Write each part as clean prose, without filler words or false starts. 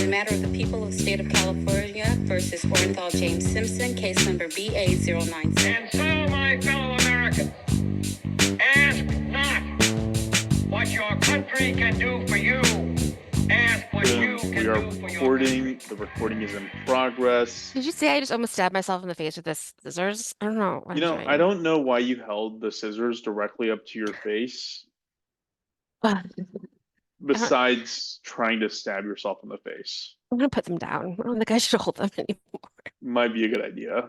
the matter of the people of the state of California versus Orenthal James Simpson, case number BA096. And so, my fellow Americans, ask not what your country can do for you. Ask what you can We are do for your recording. country. The recording is in progress. Did you see I just almost stabbed myself in the face with this scissors? I don't know what I'm I doing. don't know why you held the scissors directly up to your face, besides trying to stab yourself in the face. I'm gonna put them down. I don't think I should hold them anymore. Might be a good idea.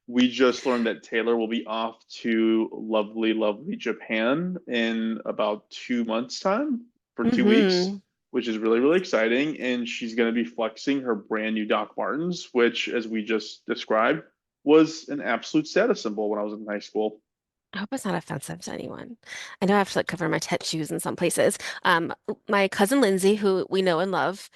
We just learned that Taylor will be off to lovely, lovely Japan in about 2 months' time for 2 weeks, which is really, really exciting. And she's going to be flexing her brand new Doc Martens, which, as we just described, was an absolute status symbol when I was in high school. I hope it's not offensive to anyone. I know I have to like cover my tattoos in some places. My cousin Lindsay, who we know and love,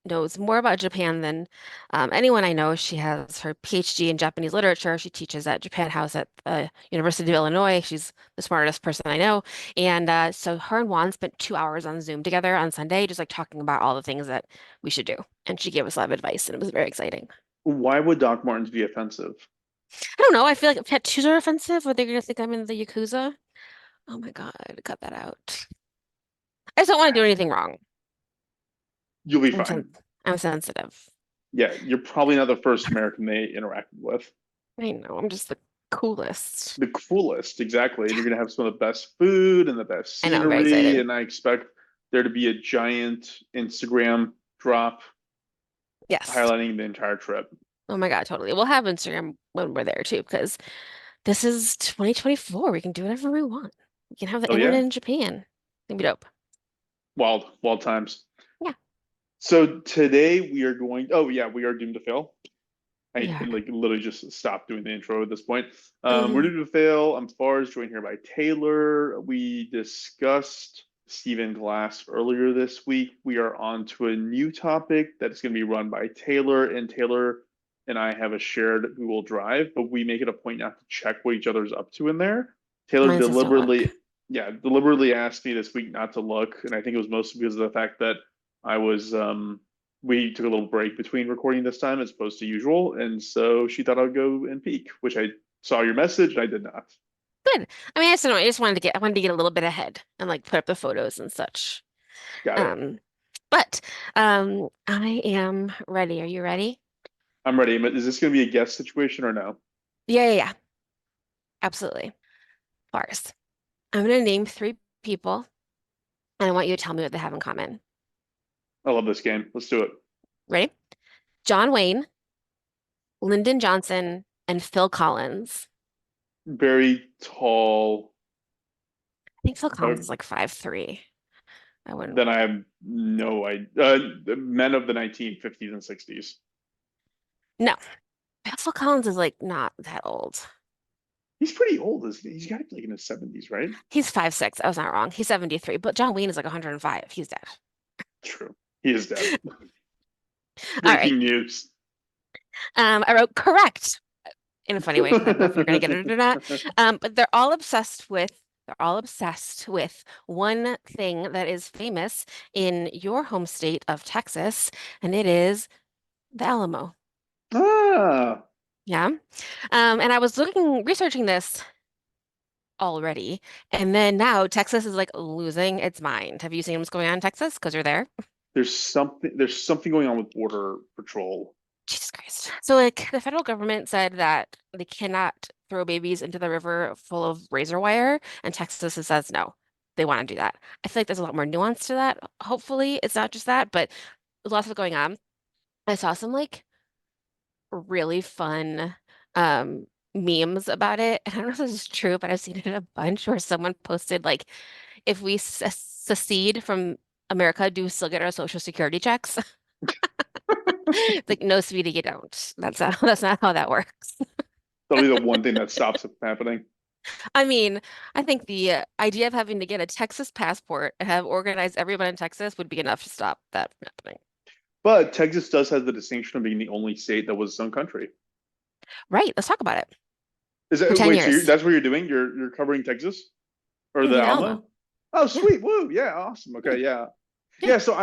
knows more about Japan than anyone I know. She has her PhD in Japanese literature. She teaches at Japan House at the University of Illinois. She's the smartest person I know. And so her and Juan spent 2 hours on Zoom together on Sunday, just like talking about all the things that we should do. And she gave us a lot of advice, and it was very exciting. Why would Doc Martens be offensive? I don't know. I feel like if tattoos are offensive, are they going to think I'm in the Yakuza? Oh my God, cut that out. I just don't want to do anything wrong. You'll be I'm, fine. sen I'm sensitive. Yeah, you're probably not the first American they interacted with. I know. I'm just the coolest. The coolest, exactly. And you're gonna have some of the best food and the best I know, I'm very scenery, excited. and I expect there to be a giant Instagram drop Yes. highlighting the entire trip. Oh my God, totally. We'll have Instagram when we're there too, because this is 2024. We can do whatever we want. We can have the Oh, yeah? internet in Japan. It's gonna be dope. Wild, wild times. Yeah. So today we are going. Oh yeah, we are doomed to fail. I We are. like literally just stopped doing the intro at this point. Mhm. We're doomed to fail. I'm Fars, joined here by Taylor. We discussed Stephen Glass earlier this week. We are on to a new topic that is going to be run by Taylor, and Taylor and I have a shared Google Drive, but we make it a point not to check what each other's up to in there. Taylor Mine says don't deliberately, look. deliberately asked me this week not to look, and I think it was mostly because of the fact that I was we took a little break between recording this time as opposed to usual, and so she thought I'd go and peek, which I saw your message and I did not. Good. I mean, I just don't know. I wanted to get a little bit ahead and like put up the photos and such. Got it. But I am ready. Are you ready? I'm ready. Is this going to be a guest situation or no? Yeah. Absolutely. Bars. I'm going to name 3 people, and I want you to tell me what they have in common. I love this game. Let's do it. Ready? John Wayne, Lyndon Johnson, and Phil Collins. Very tall. I think Phil Collins is like 5'3". I wouldn't. Then I have no idea. Men of the 1950s and 60s. No. Phil Collins is like not that old. He's pretty old, isn't he? He's got to be like in his 70s, right? He's 5'6". I was not wrong. He's 73, but John Wayne is like 105. He's dead. True. He is dead. All right. Breaking news. I wrote correct in a funny way. 'Cause I don't know if you're gonna get it or not. But they're all obsessed with one thing that is famous in your home state of Texas, and it is the Alamo. Ah, Yeah. And I was researching this already, and then now Texas is like losing its mind. Have you seen what's going on in Texas? Because you're there. there's something going on with Border Patrol. Jesus Christ. So like the federal government said that they cannot throw babies into the river full of razor wire, and Texas says no, they want to do that. I feel like there's a lot more nuance to that. Hopefully it's not just that, but there's lots of going on. I saw some like really fun memes about it. I don't know if this is true, but I've seen it a bunch where someone posted like, if we secede from America, do we still get our social security checks? It's like, no, sweetie, you don't. That's not how that works. That'll be the one thing that stops it from happening. I mean, I think the idea of having to get a Texas passport and have organized everyone in Texas would be enough to stop that from happening. But Texas does have the distinction of being the only state that was its own country. Right. Let's talk about it. Is that For 10 wait? So years. that's what you're doing? You're covering Texas or Yeah, the the Alamo? Alamo. Oh, Yeah. sweet! Woo! Yeah, awesome. Okay, yeah. Yeah. Yeah, so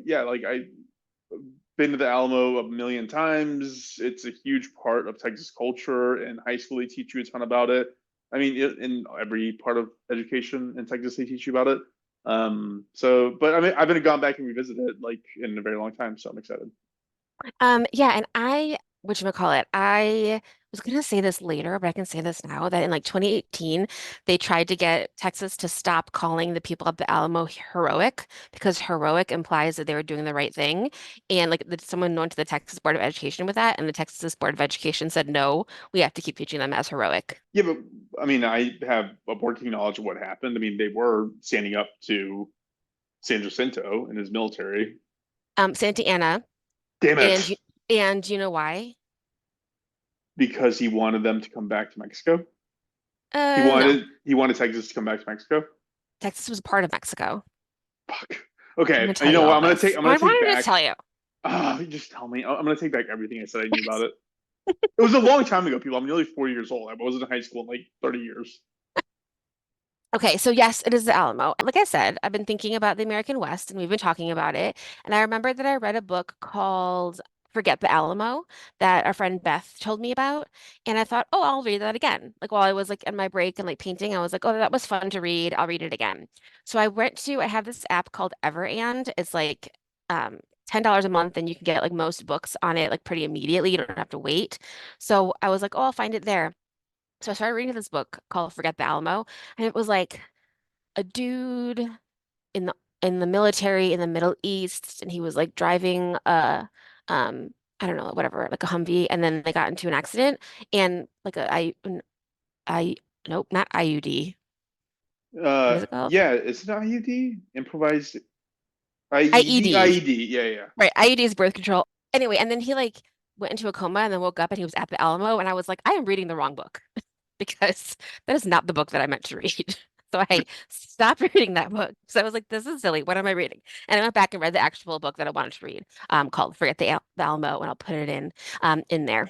yeah, like I been to the Alamo a million times. It's a huge part of Texas culture. In high school, they teach you a ton about it. I mean, in every part of education in Texas, they teach you about it. But I mean, I've been gone back and revisited it like in a very long time, so I'm excited. Yeah, and whatchamacallit, I was gonna say this later, but I can say this now that in like 2018, they tried to get Texas to stop calling the people at the Alamo heroic because heroic implies that they were doing the right thing. And like someone went to the Texas Board of Education with that, and the Texas Board of Education said, no, we have to keep teaching them as heroic. Yeah, but I mean, I have a working knowledge of what happened. I mean, they were standing up to San Jacinto and his military. Santa Ana, Damn and it. you know why? Because he wanted them to come back to Mexico. No, He wanted Texas to come back to Mexico. Texas was part of Mexico. Fuck. I'm Okay, gonna you tell you know what? all this. I'm Why gonna take don't I just back. tell you? Just tell me. I'm gonna take back everything I said I knew about it. It was a long time ago, people. I'm nearly 4 years old. I wasn't in high school in like 30 years. Okay, so yes, it is the Alamo. Like I said, I've been thinking about the American West and we've been talking about it. And I remember that I read a book called Forget the Alamo that our friend Beth told me about. And I thought, oh, I'll read that again. Like while I was like in my break and like painting, I was like, oh, that was fun to read. I'll read it again. So I have this app called Everand. It's like $10 a month and you can get like most books on it like pretty immediately. You don't have to wait. So I was like, oh, I'll find it there. So I started reading this book called Forget the Alamo, and it was like a dude in the military in the Middle East, and he was like driving a I don't know, whatever, like a Humvee, and then they got into an accident, and like I nope, not IUD. What is it called? Yeah, it's an IUD, improvised IED, IED. IED. Yeah, yeah. Right, IUD is birth control. Anyway, and then he like went into a coma and then woke up and he was at the Alamo, and I was like, I am reading the wrong book because that is not the book that I meant to read. So I stopped reading that book. So I was like, this is silly. What am I reading? And I went back and read the actual book that I wanted to read, called Forget the Alamo, and I'll put it in there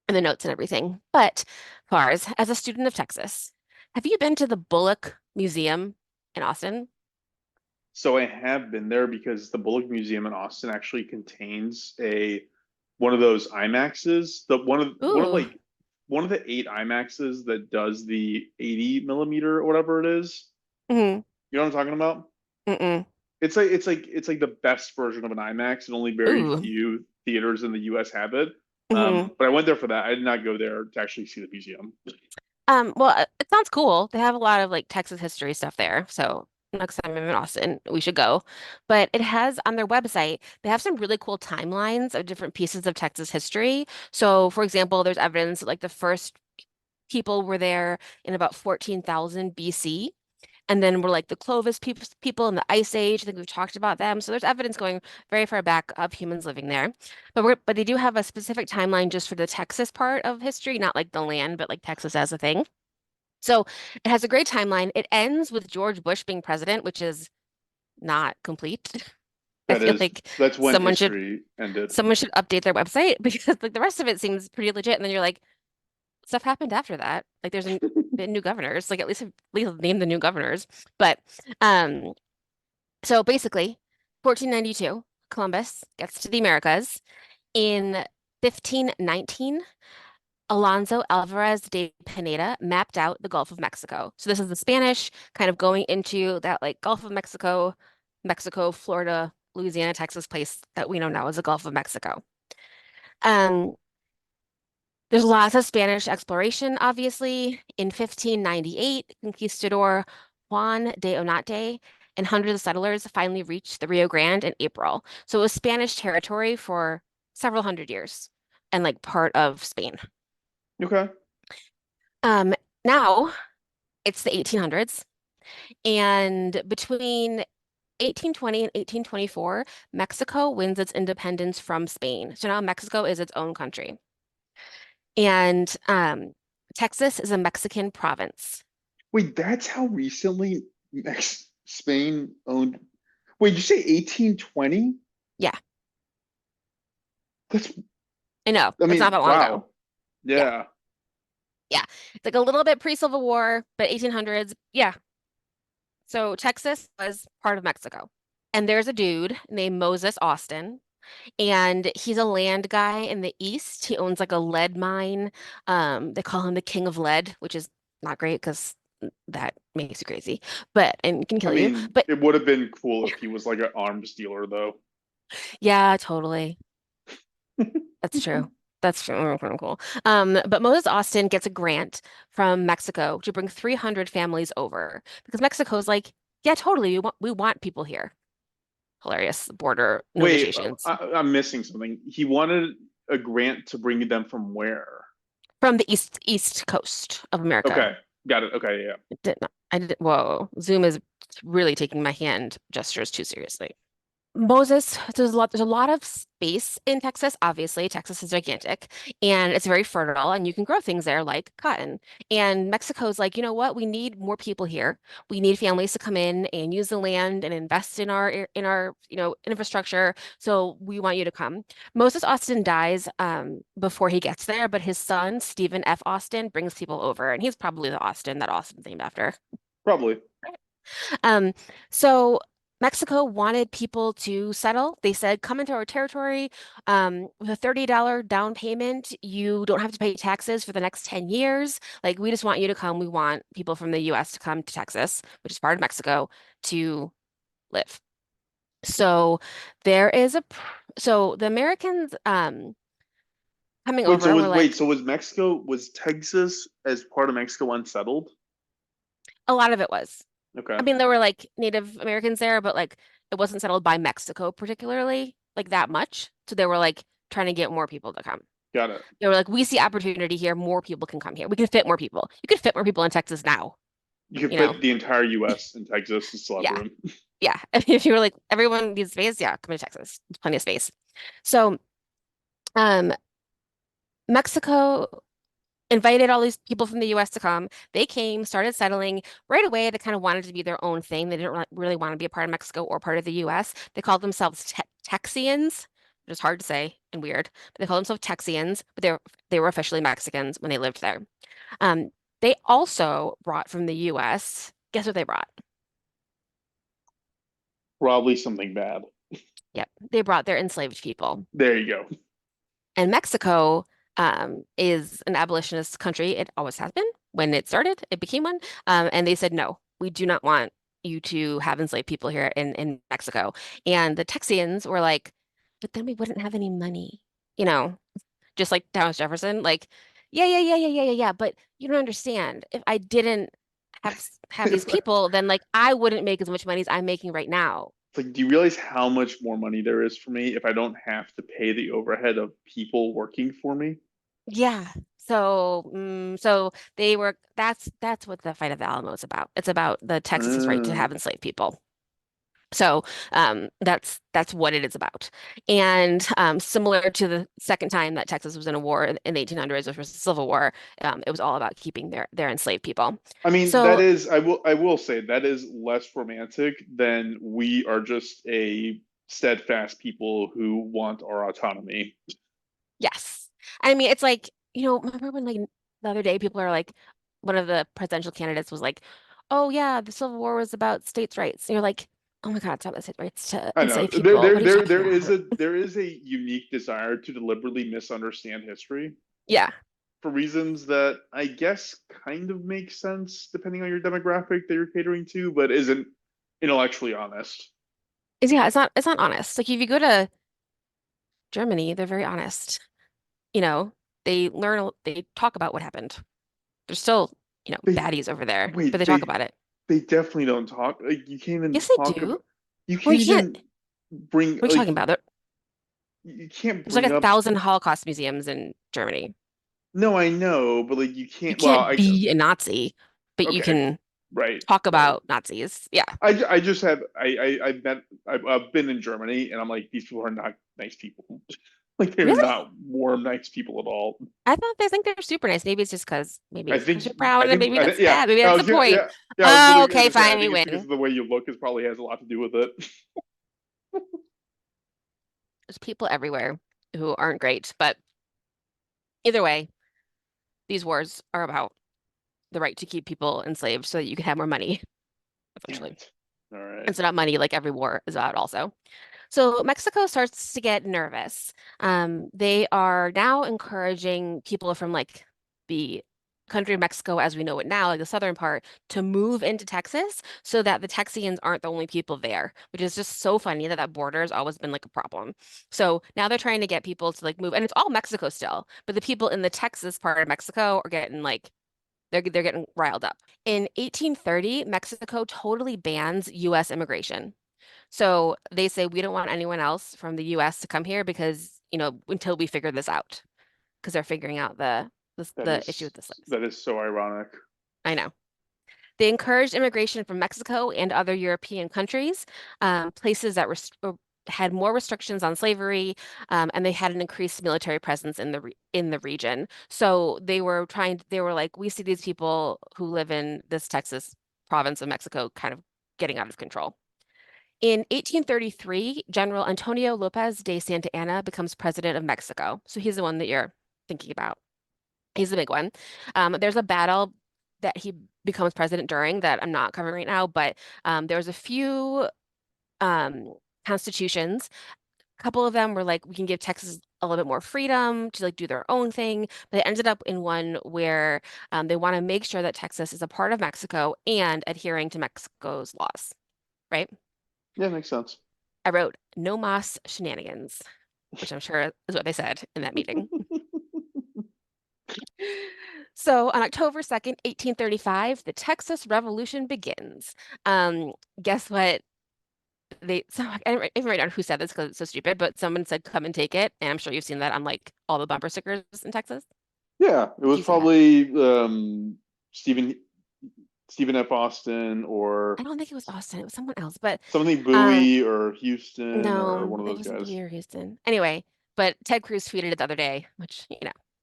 in the notes and everything. But Fars, as a student of Texas, have you been to the Bullock Museum in Austin? So I have been there because the Bullock Museum in Austin actually contains a one of those IMAXs. Ooh. One of the eight IMAXs that does the 80 millimeter or whatever it is. Mm-hmm. You know what I'm talking about? Mm-mm. It's like the best version of an IMAX, and only very Ooh. few theaters in the US have it. Mm-hmm. But I went there for that. I did not go there to actually see the museum. Well, it sounds cool. They have a lot of like Texas history stuff there. So next time I'm in Austin, we should go. But it has on their website, they have some really cool timelines of different pieces of Texas history. So, for example, there's evidence that like the first people were there in about 14,000 BC. And then we're like the Clovis people in the Ice Age. I think we've talked about them. So there's evidence going very far back of humans living there. But they do have a specific timeline just for the Texas part of history, not like the land, but like Texas as a thing. So it has a great timeline. It ends with George Bush being president, which is not complete. I feel like That's when someone should history ended. someone should update their website because like the rest of it seems pretty legit. And then you're like, stuff happened after that. Like been new governors. Like at least name the new governors. But um, so basically, 1492, Columbus gets to the Americas. In 1519, Alonso Alvarez de Pineda mapped out the Gulf of Mexico. So this is the Spanish kind of going into that like Gulf of Mexico, Mexico, Florida, Louisiana, Texas place that we know now as the Gulf of Mexico. Um, there's lots of Spanish exploration, obviously. In 1598, conquistador Juan de Onate and hundreds of settlers finally reached the Rio Grande in April. So it was Spanish territory for several hundred years and like part of Spain. Okay. Now it's the 1800s, and between 1820 and 1824, Mexico wins its independence from Spain. So now Mexico is its own country. And Texas is a Mexican province. Wait, that's how recently Spain owned. Wait, did you say 1820? Yeah, That's, I know. I That's not mean, that long ago. wow. Yeah, Yeah. yeah. It's like a little bit pre-Civil War, but 1800s. Yeah. So Texas was part of Mexico. And there's a dude named Moses Austin, and he's a land guy in the East. He owns like a lead mine. They call him the King of Lead, which is not great because that makes you crazy, but and can I kill you. mean, But it would have been cool if he was like an arms dealer, though. yeah, totally. That's true. That's true. Cool. But Moses Austin gets a grant from Mexico to bring 300 families over because Mexico's like, yeah, totally. We want people here. Hilarious border Wait, negotiations I'm missing something. He wanted a grant to bring them from where? from the East Coast of America. Okay, got it. Okay, yeah. I did. Whoa, Zoom is really taking my hand gestures too seriously. Moses, there's a lot of space in Texas. Obviously, Texas is gigantic and it's very fertile and you can grow things there like cotton. And Mexico's like, you know what? We need more people here. We need families to come in and use the land and invest in our infrastructure. So we want you to come. Moses Austin dies before he gets there, but his son, Stephen F. Austin, brings people over, and he's probably the Austin that Austin's named after. Probably. Um, so Mexico wanted people to settle. They said, come into our territory with a $30 down payment. You don't have to pay taxes for the next 10 years. Like, we just want you to come. We want people from the US to come to Texas, which is part of Mexico, to live. So there is so the Americans coming over were like, So was Texas as part of Mexico unsettled? a lot of it was. Okay, I mean, there were like Native Americans there, but like it wasn't settled by Mexico particularly, like that much. So they were like trying to get more people to come. got it. They were like, we see opportunity here. More people can come here. We can fit more people. You could fit more people in Texas now, You could you know? fit the entire U.S. in Texas and still have Yeah. room. Yeah. If you were like, everyone needs space, yeah, come to Texas. There's plenty of space. So, um, Mexico invited all these people from the US to come. They came, started settling right away. They kind of wanted to be their own thing. They didn't really want to be a part of Mexico or part of the US. They called themselves Texians, which is hard to say and weird, but they called themselves Texians, but they were officially Mexicans when they lived there. Um, they also brought from the US, guess what they brought? Probably something bad. Yep, they brought their enslaved people. There you go. And Mexico is an abolitionist country. It always has been. When it started, it became one. And they said, no, we do not want you to have enslaved people here in Mexico. And the Texians were like, but then we wouldn't have any money, you know, just like Thomas Jefferson. Like, yeah. But you don't understand. If I didn't have these It's people, then like I wouldn't make as much money as I'm making right now. like, do you realize how much more money there is for me if I don't have to pay the overhead of people working for me? Yeah. So they were that's what the fight of the Alamo is about. It's about the Texas right to Mm. have enslaved people. So that's what it is about. And similar to the second time that Texas was in a war in the 1800s, which was the Civil War, it was all about keeping their enslaved people. I mean, that So is, I will say that is less romantic than we are just a steadfast people who want our autonomy. yes, I mean it's like remember when like the other day people are like one of the presidential candidates was like, oh yeah, the Civil War was about states' rights. And you're like, oh my God, it's not about states' rights to I know enslave people. What are you talking about? there is a unique desire to deliberately misunderstand history Yeah. for reasons that I guess kind of make sense depending on your demographic that you're catering to, but isn't intellectually honest. Yeah, it's not honest. Like if you go to Germany, they're very honest. You know, they talk about what happened. There's still, They baddies over there, but wait, they talk about it. they definitely don't talk. Like you can't even Yes, they talk about. do. You Well, can't you can't. even bring What are you talking like about? you can't There's like bring a up. thousand Holocaust museums in Germany. No, I know, but like you You can't. Well, can't I be a Nazi, but you okay, can right, talk right. about Nazis. Yeah. I just have I've met I've been in Germany and I'm like these people are not nice people. Like they're Really? not warm, nice people at all. I thought they think they're super nice. Maybe I it's because think you're brown and maybe that's yeah. bad. Maybe I that's was the gonna point. yeah. I was Oh, literally okay, gonna say I fine, we think it's because win. of the way you look is probably has a lot to do with it. There's people everywhere who aren't great, but either way, these wars are about the right to keep people enslaved so that you can have more money, Damn essentially. it. All right. It's about money, like every war is about also. So Mexico starts to get nervous. They are now encouraging people from like the country of Mexico as we know it now, like the southern part, to move into Texas so that the Texians aren't the only people there, which is just so funny that that border has always been like a problem. So now they're trying to get people to like move, and it's all Mexico still, but the people in the Texas part of Mexico are getting like they're getting riled up. In 1830, Mexico totally bans U.S. immigration. So they say we don't want anyone else from the US to come here because, until we figure this out, because they're figuring out the issue with the slaves. That is so ironic. I know. They encouraged immigration from Mexico and other European countries, places that had more restrictions on slavery, and they had an increased military presence in the region. So they were like, we see these people who live in this Texas province of Mexico kind of getting out of control. In 1833, General Antonio Lopez de Santa Anna becomes president of Mexico. So he's the one that you're thinking about. He's the big one. There's a battle that he becomes president during that I'm not covering right now, but there's a few constitutions. A couple of them were like, we can give Texas a little bit more freedom to like do their own thing, but it ended up in one where they want to make sure that Texas is a part of Mexico and adhering to Mexico's laws, right? Yeah, makes sense. I wrote no mas shenanigans, which I'm sure is what they said in that meeting. So on October 2nd, 1835, the Texas Revolution begins. Guess what? I didn't even write down who said this because it's so stupid, but someone said, come and take it. And I'm sure you've seen that on like all the bumper stickers in Texas. Yeah, it was You've seen that. probably Stephen Stephen F. Austin I or don't think it was Austin. It was someone else, but something um, Bowie or Houston or no, one of it those wasn't guys. Bowie or Houston. Anyway, but Ted Cruz tweeted it the other day, which,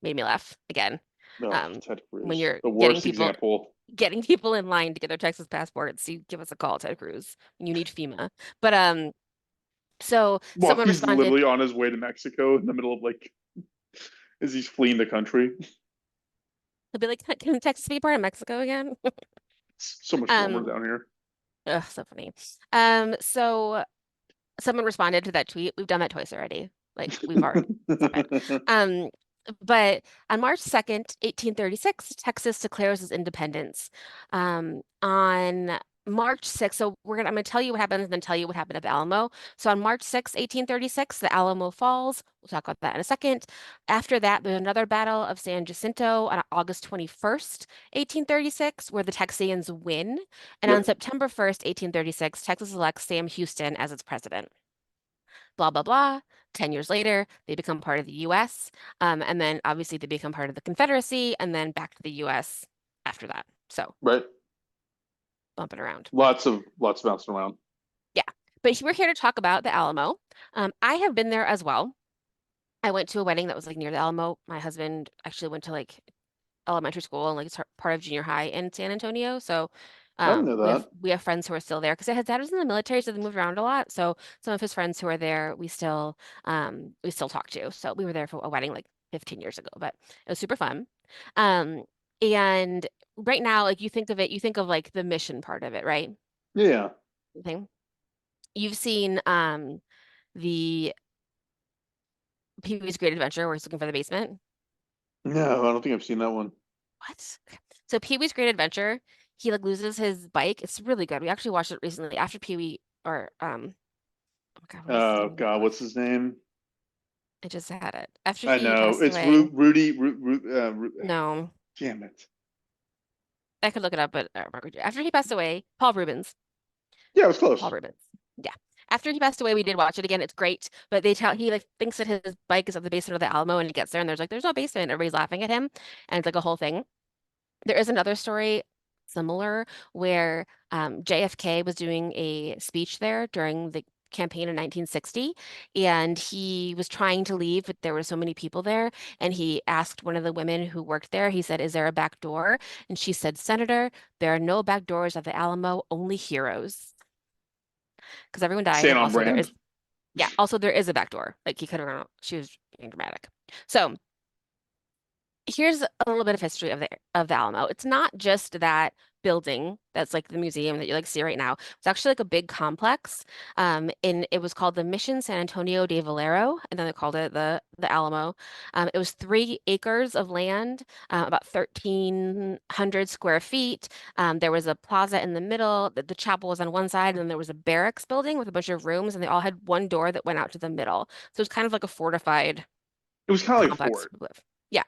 made me laugh again. Oh, Um, Ted when Cruz, you're the worst example. getting people in line to get their Texas passports, you give us a call, Ted Cruz, when you need FEMA. But so Well, someone he's responded, literally on his way to Mexico in the middle of like as he's fleeing the country. he'll be like, can Texas be part of Mexico again? It's so much warmer Um, down here. ugh, so funny. So someone responded to that tweet. We've done that twice already. Like we've already stop it. Um, but on March 2nd, 1836, Texas declares its independence. On March 6th, so I'm gonna tell you what happened and then tell you what happened at the Alamo. So on March 6th, 1836, the Alamo falls. We'll talk about that in a second. After that, there's another battle of San Jacinto on August 21st, 1836, where the Texians win. And on Yep. September 1st, 1836, Texas elects Sam Houston as its president. Blah, blah, blah. 10 years later, they become part of the US. And then obviously they become part of the Confederacy and then back to the US after that. So Right. bumping around. Lots of bouncing around. Yeah. But we're here to talk about the Alamo. I have been there as well. I went to a wedding that was like near the Alamo. My husband actually went to like elementary school and like it's part of junior high in San Antonio. So I didn't know that. we have friends who are still there because his dad was in the military, so they moved around a lot. So some of his friends who are there, we still talk to. So we were there for a wedding like 15 years ago, but it was super fun. Um, and right now, like you think of like the mission part of it, right? Yeah. Thing. You've seen the Pee-wee's Great Adventure where he's looking for the basement. No, I don't think I've seen that one. What? So Pee-wee's Great Adventure, he like loses his bike. It's really good. We actually watched it recently after Pee-wee or oh my God, what is his Oh name in the God, book? what's his name? I just had it. After I he know passed it's away. Rudy. No, Damn it. I could look it up, but after he passed away, Paul Rubens. Yeah, it was Paul close. Rubens. Yeah. After he passed away, we did watch it again. It's great, but he like thinks that his bike is at the basement of the Alamo and he gets there and there's no basement. Everybody's laughing at him and it's like a whole thing. There is another story similar where JFK was doing a speech there during the campaign in 1960, and he was trying to leave, but there were so many people there, and he asked one of the women who worked there, he said, "Is there a back door?" And she said, "Senator, there are no back doors at the Alamo, only heroes." Because everyone died, Staying and on also brand. also there is a back door. Like he could have, she was being dramatic. So Here's a little bit of history of the Alamo. It's not just that building that's like the museum that you like see right now. It's actually like a big complex. And it was called the Mission San Antonio de Valero, and then they called it the Alamo. It was 3 acres of land, about 1,300 square feet. There was a plaza in the middle. The chapel was on one side, and then there was a barracks building with a bunch of rooms, and they all had one door that went out to the middle. So it's kind of like a fortified It was kind of like a complex. fort. Yeah.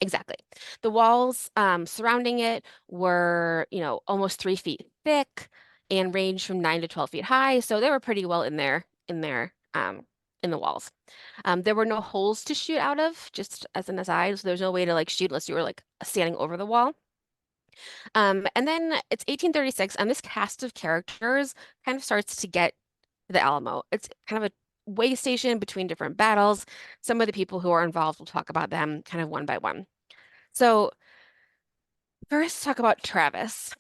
Exactly. The walls surrounding it were, almost 3 feet thick and ranged from 9 to 12 feet high. So they were pretty well in the walls. There were no holes to shoot out of, just as an aside. So there's no way to like shoot unless you were like standing over the wall. And then it's 1836, and this cast of characters kind of starts to get the Alamo. It's kind of a way station between different battles. Some of the people who are involved, we'll talk about them kind of one by one. So first, talk about Travis.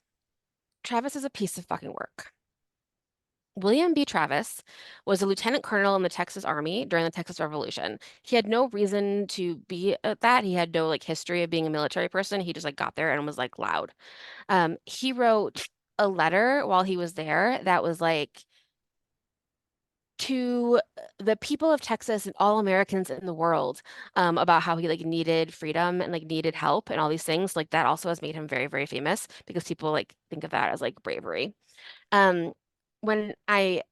Travis is a piece of fucking work. William B. Travis was a lieutenant colonel in the Texas Army during the Texas Revolution. He had no reason to be at that. He had no like history of being a military person. He just like got there and was like loud. He wrote a letter while he was there that was like to the people of Texas and all Americans in the world, about how he like needed freedom and like needed help and all these things. Like that also has made him very, very famous because people like think of that as like bravery. Um, when I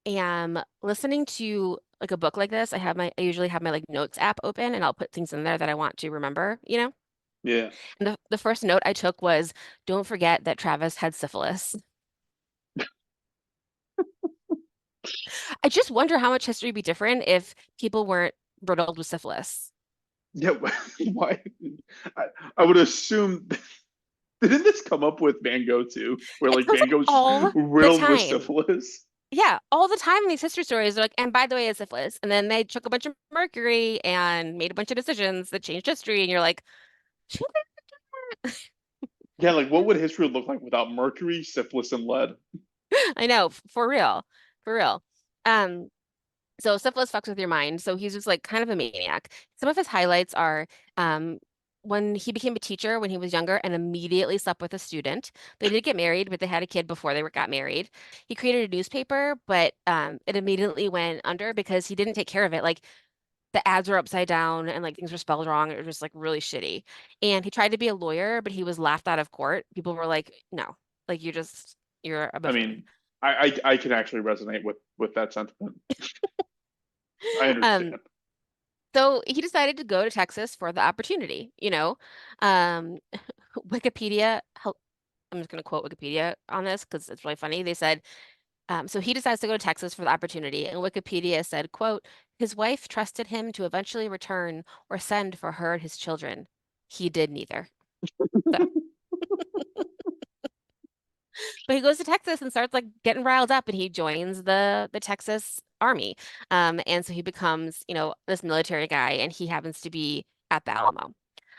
am listening to like a book like this, I usually have my like notes app open and I'll put things in there that I want to remember. Yeah. And the first note I took was, don't forget that Travis had syphilis. I just wonder how much history would be different if people weren't riddled with syphilis. Yeah. Why? I, I would assume. Didn't this come up with Van Gogh too? Where It like comes Van up Gogh's all the riddled with time. syphilis? Yeah, all the time in these history stories, they're like, and by the way, it's syphilis. And then they took a bunch of mercury and made a bunch of decisions that changed history. And you're like, should Yeah, like what would history look like without mercury, syphilis, and lead? I know, for real, for real. Um, So syphilis fucks with your mind. So he's just like kind of a maniac. Some of his highlights are when he became a teacher when he was younger and immediately slept with a student. They did get married, but they had a kid before got married. He created a newspaper, but it immediately went under because he didn't take care of it. Like the ads were upside down and like things were spelled wrong. It was just like really shitty. And he tried to be a lawyer, but he was laughed out of court. People were like, no, like you're a I buffoon. mean, I can actually resonate with that sentiment. I Um, understand. So he decided to go to Texas for the opportunity. Um, Wikipedia, I'm just going to quote Wikipedia on this because it's really funny. They said, so he decides to go to Texas for the opportunity, and Wikipedia said, quote, his wife trusted him to eventually return or send for her and his children. He did neither. So, but he goes to Texas and starts like getting riled up, and he joins the Texas Army. And so he becomes, this military guy, and he happens to be at the Alamo.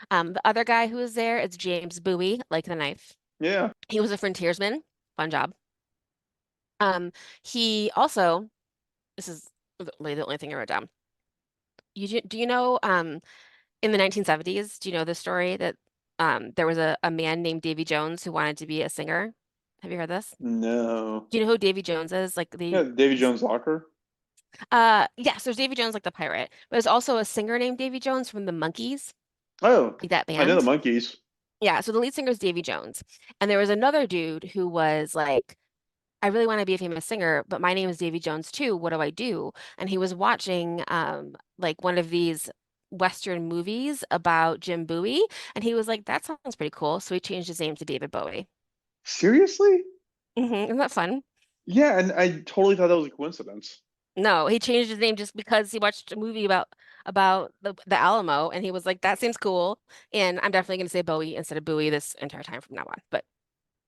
The other guy who was there is James Bowie, like the knife. Yeah. He was a frontiersman. Fun job. Um, he also, this is really the only thing I wrote down. Do you know, in the 1970s, do you know the story that there was a man named Davy Jones who wanted to be a singer? Have you heard this? No. Do you know who Davy Jones is? Like Yeah, Davy Jones' Locker. yes, there's Davy Jones like the pirate, but there's also a singer named Davy Jones from the Monkees, Oh, like that I know the band. monkeys. Yeah, so the lead singer is Davy Jones. And there was another dude who was like, I really want to be a famous singer, but my name is Davy Jones too. What do I do? And he was watching like one of these Western movies about Jim Bowie, and he was like, that sounds pretty cool. So he changed his name to David Bowie. Seriously? Isn't that fun? Yeah, and I totally thought that was a coincidence. No, he changed his name just because he watched a movie about the Alamo, and he was like, that seems cool. And I'm definitely gonna say Bowie instead of Bowie this entire time from now on. But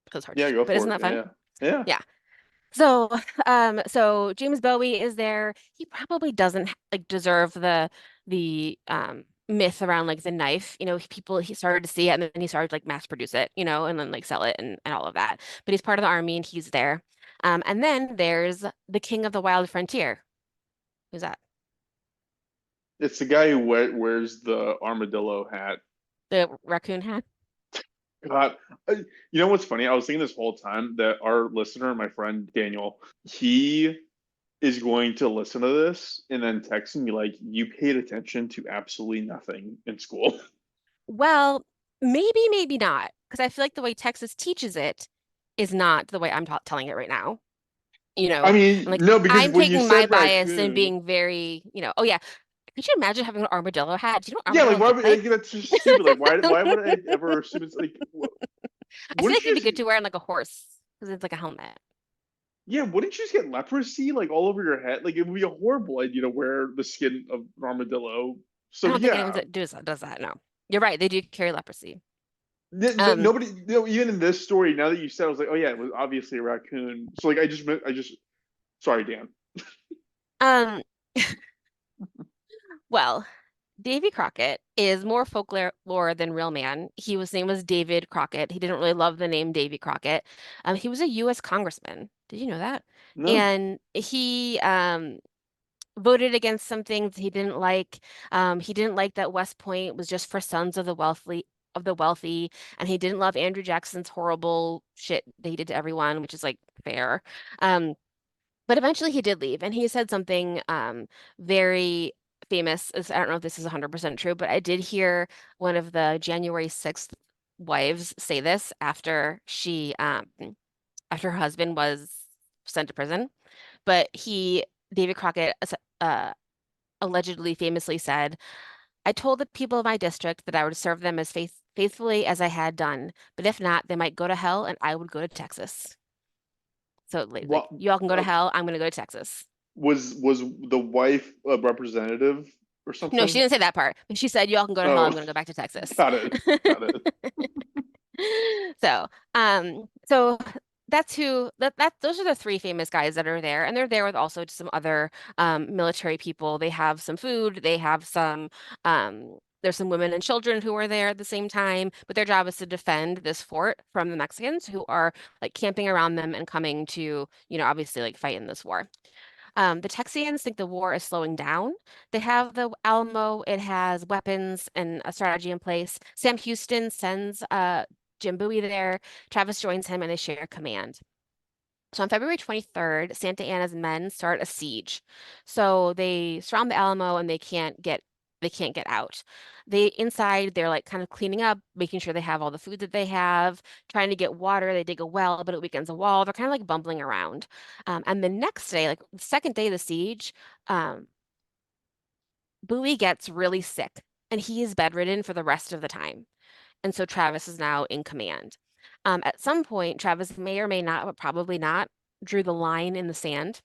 because hard to Yeah, say. go But isn't for it. that fun? Yeah. Yeah. Yeah. So, so James Bowie is there. He probably doesn't like deserve the myth around like the knife. He started to see it and then he started to, like mass produce it, and then like sell it and all of that. But he's part of the army and he's there. And then there's the King of the Wild Frontier. Who's that? It's the guy who wears the armadillo hat. The raccoon hat. God, you know what's funny? I was thinking this whole time that our listener, my friend Daniel, he is going to listen to this and then text me like, "You paid attention to absolutely nothing in school." Well, maybe, maybe not, because I feel like the way Texas teaches it is not the way I'm ta telling it right now. I And like mean, no, because I'm when you taking my said bias and raccoon, being very, oh yeah. Could you imagine having an armadillo hat? Do you know what yeah, like armadillos why look would like? like, that's just stupid. Like why would I ever assume it's like I feel wouldn't like they'd you be just good to wear on like a horse because it's like a helmet. yeah, wouldn't you just get leprosy like all over your head? Like it would be a horrible idea to wear the skin of an armadillo. I So don't think anyone yeah, does that. No, you're right. They do carry leprosy. No, Um, nobody, even in this story, now that you said, I was like, oh yeah, it was obviously a raccoon. So like, sorry, Dan. um, well, Davy Crockett is more folklore than real man. His name was David Crockett. He didn't really love the name Davy Crockett. He was a U.S. congressman. Did you know that? No, And he voted against some things he didn't like. He didn't like that West Point was just for sons of the wealthy, and he didn't love Andrew Jackson's horrible shit that he did to everyone, which is like fair. Um, but eventually he did leave, and he said something very famous. I don't know if this is 100% true, but I did hear one of the January 6th wives say this after her husband was sent to prison. But David Crockett, uh, allegedly famously said, I told the people of my district that I would serve them as faithfully as I had done, but if not, they might go to hell and I would go to Texas. So like what you all can go to hell, I'm gonna go to Texas. was the wife a representative or No, she something? didn't say that part, but she said you all can go to hell, I'm Oh, gonna go back to Texas. got it, got it. So that's those are the three famous guys that are there, and they're there with also some other military people. They have some food, they have some there's some women and children who are there at the same time, but their job is to defend this fort from the Mexicans who are like camping around them and coming to, obviously like fight in this war. The Texians think the war is slowing down. They have the Alamo, it has weapons and a strategy in place. Sam Houston sends Jim Bowie there. Travis joins him and they share command. So on February 23rd, Santa Anna's men start a siege. So they surround the Alamo and they can't get out. They're like kind of cleaning up, making sure they have all the food that they have, trying to get water. They dig a well, but it weakens a wall. They're kind of like bumbling around. And the next day, like the second day of the siege, um, Bowie gets really sick and he is bedridden for the rest of the time. And so Travis is now in command. At some point, Travis may or may not, but probably not, drew the line in the sand.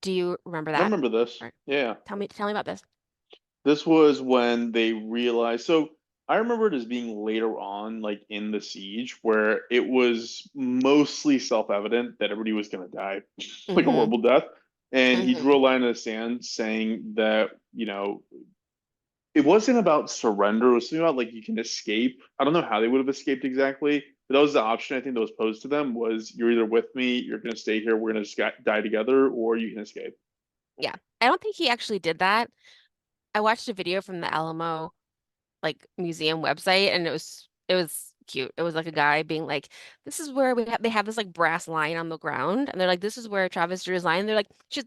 Do you remember I that? remember this. Or Yeah, tell me about this. this was when they realized. So I remember it as being later on, like in the siege, where it was mostly self-evident that everybody was going to die, like a Hmm. horrible death. And he drew Hmm. a line in the sand saying that, it wasn't about surrender. It was something about like you can escape. I don't know how they would have escaped exactly, but that was the option I think that was posed to them was you're either with me, you're going to stay here, we're going to die together, or you can escape. Yeah. I don't think he actually did that. I watched a video from the Alamo like museum website and it was cute. It was like a guy being like, this is where they have this like brass line on the ground and they're like, this is where Travis drew his line. They're like, you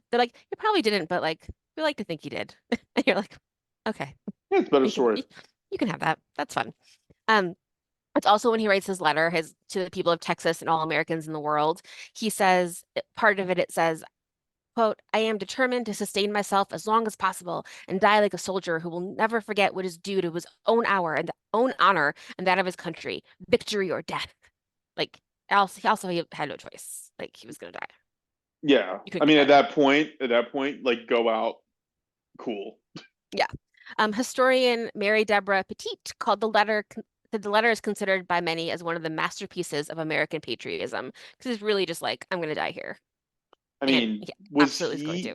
probably didn't, but like we like to think you did. And you're like, okay, Yeah, it's a better you can story. you can have that. That's fun. Um, it's also when he writes his letter his to the people of Texas and all Americans in the world, he says part of it it says, quote, I am determined to sustain myself as long as possible and die like a soldier who will never forget what is due to his own hour and own honor and that of his country, victory or death. Like, he had no choice. Like, he was gonna die. Yeah. You couldn't I get mean, better. at that point, like go out, cool. Yeah. Historian Mary Deborah Petit called the letter is considered by many as one of the masterpieces of American patriotism because it's really just like, I'm gonna die here. I And mean, he absolutely is going to.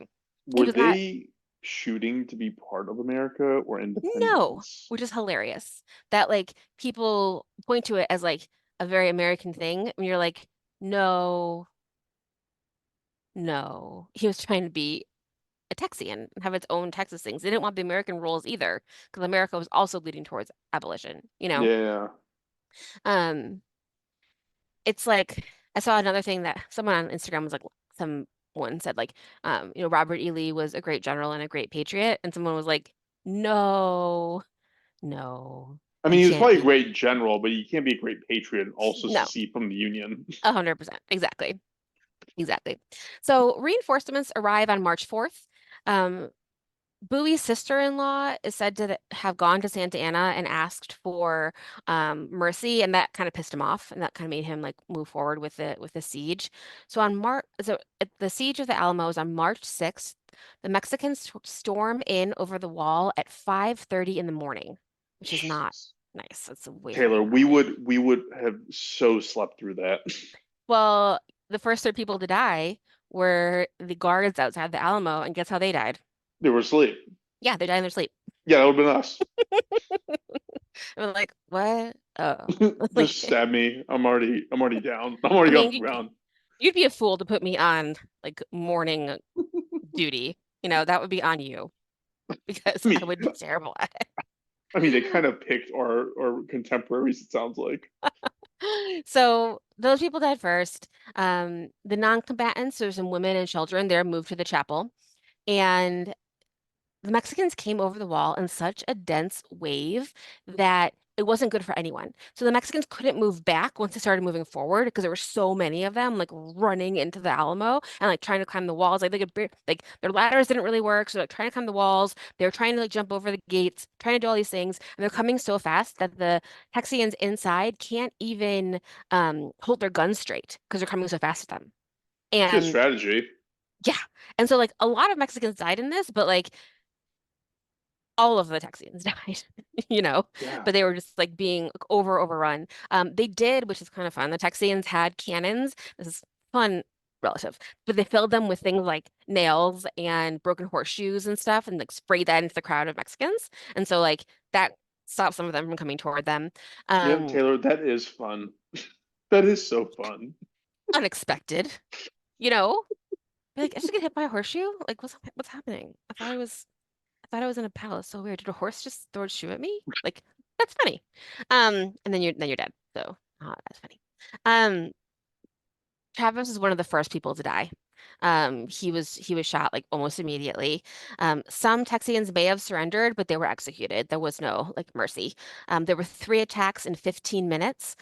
He were was not. they shooting to be part of America or No, independence? which is hilarious. That like people point to it as like a very American thing, and you're like, no, no. He was trying to be a Texian and have its own Texas things. They didn't want the American rules either, because America was also leading towards abolition, you know? Yeah. Um, it's like I saw another thing that someone on Instagram was like, someone said like, Robert E. Lee was a great general and a great patriot, and someone was like, no, no, I you mean, he was can't probably a be, great general, but you can't be a great patriot and also no, secede from the Union. 100%, exactly. Exactly. So reinforcements arrive on March 4th. Um, Bowie's sister-in-law is said to have gone to Santa Ana and asked for mercy, and that kind of pissed him off, and that kind of made him like move forward with the siege. So the siege of the Alamo is on March 6th. The Mexicans storm in over the wall at 5:30 in the morning, which is not Jeez. nice. It's way Taylor, fucking we early. would have so slept through that. Well, the first three people to die were the guards outside the Alamo, and guess how they died? They were asleep. Yeah, they died in their sleep. Yeah, that would have been us. I'm like, what? Oh, Just like, stab me. I'm already down. I'm I already mean, off the ground. you'd be a fool to put me on like morning duty. That would be on you because I I mean, would be terrible at they kind of picked our contemporaries, it sounds like. it. So those people died first. The non-combatants, so some women and children, they're moved to the chapel. And the Mexicans came over the wall in such a dense wave that it wasn't good for anyone. So the Mexicans couldn't move back once they started moving forward because there were so many of them like running into the Alamo and like trying to climb the walls. Like they could like their ladders didn't really work, so like trying to climb the walls. They were trying to like jump over the gates, trying to do all these things, and they're coming so fast that the Texians inside can't even hold their guns straight because they're coming so fast at them. Good And strategy. yeah, and so like a lot of Mexicans died in this, but like all of the Texians died, you know, Yeah. but they were just like being like, overrun. They did, which is kind of fun. The Texians had cannons. This is fun, relative, but they filled them with things like nails and broken horseshoes and stuff, and like sprayed that into the crowd of Mexicans. And so like that stopped some of them from coming toward them. Yeah, Um, Taylor, that is fun. That is so fun. Unexpected, you know, like I should get hit by a horseshoe. Like what's happening? I thought I was in a palace. So weird. Did a horse just throw a shoe at me? Like, that's funny. And then you're dead. So, that's funny. Um, Travis is one of the first people to die. He was shot like almost immediately. Some Texians may have surrendered, but they were executed. There was no like mercy. There were three attacks in 15 minutes.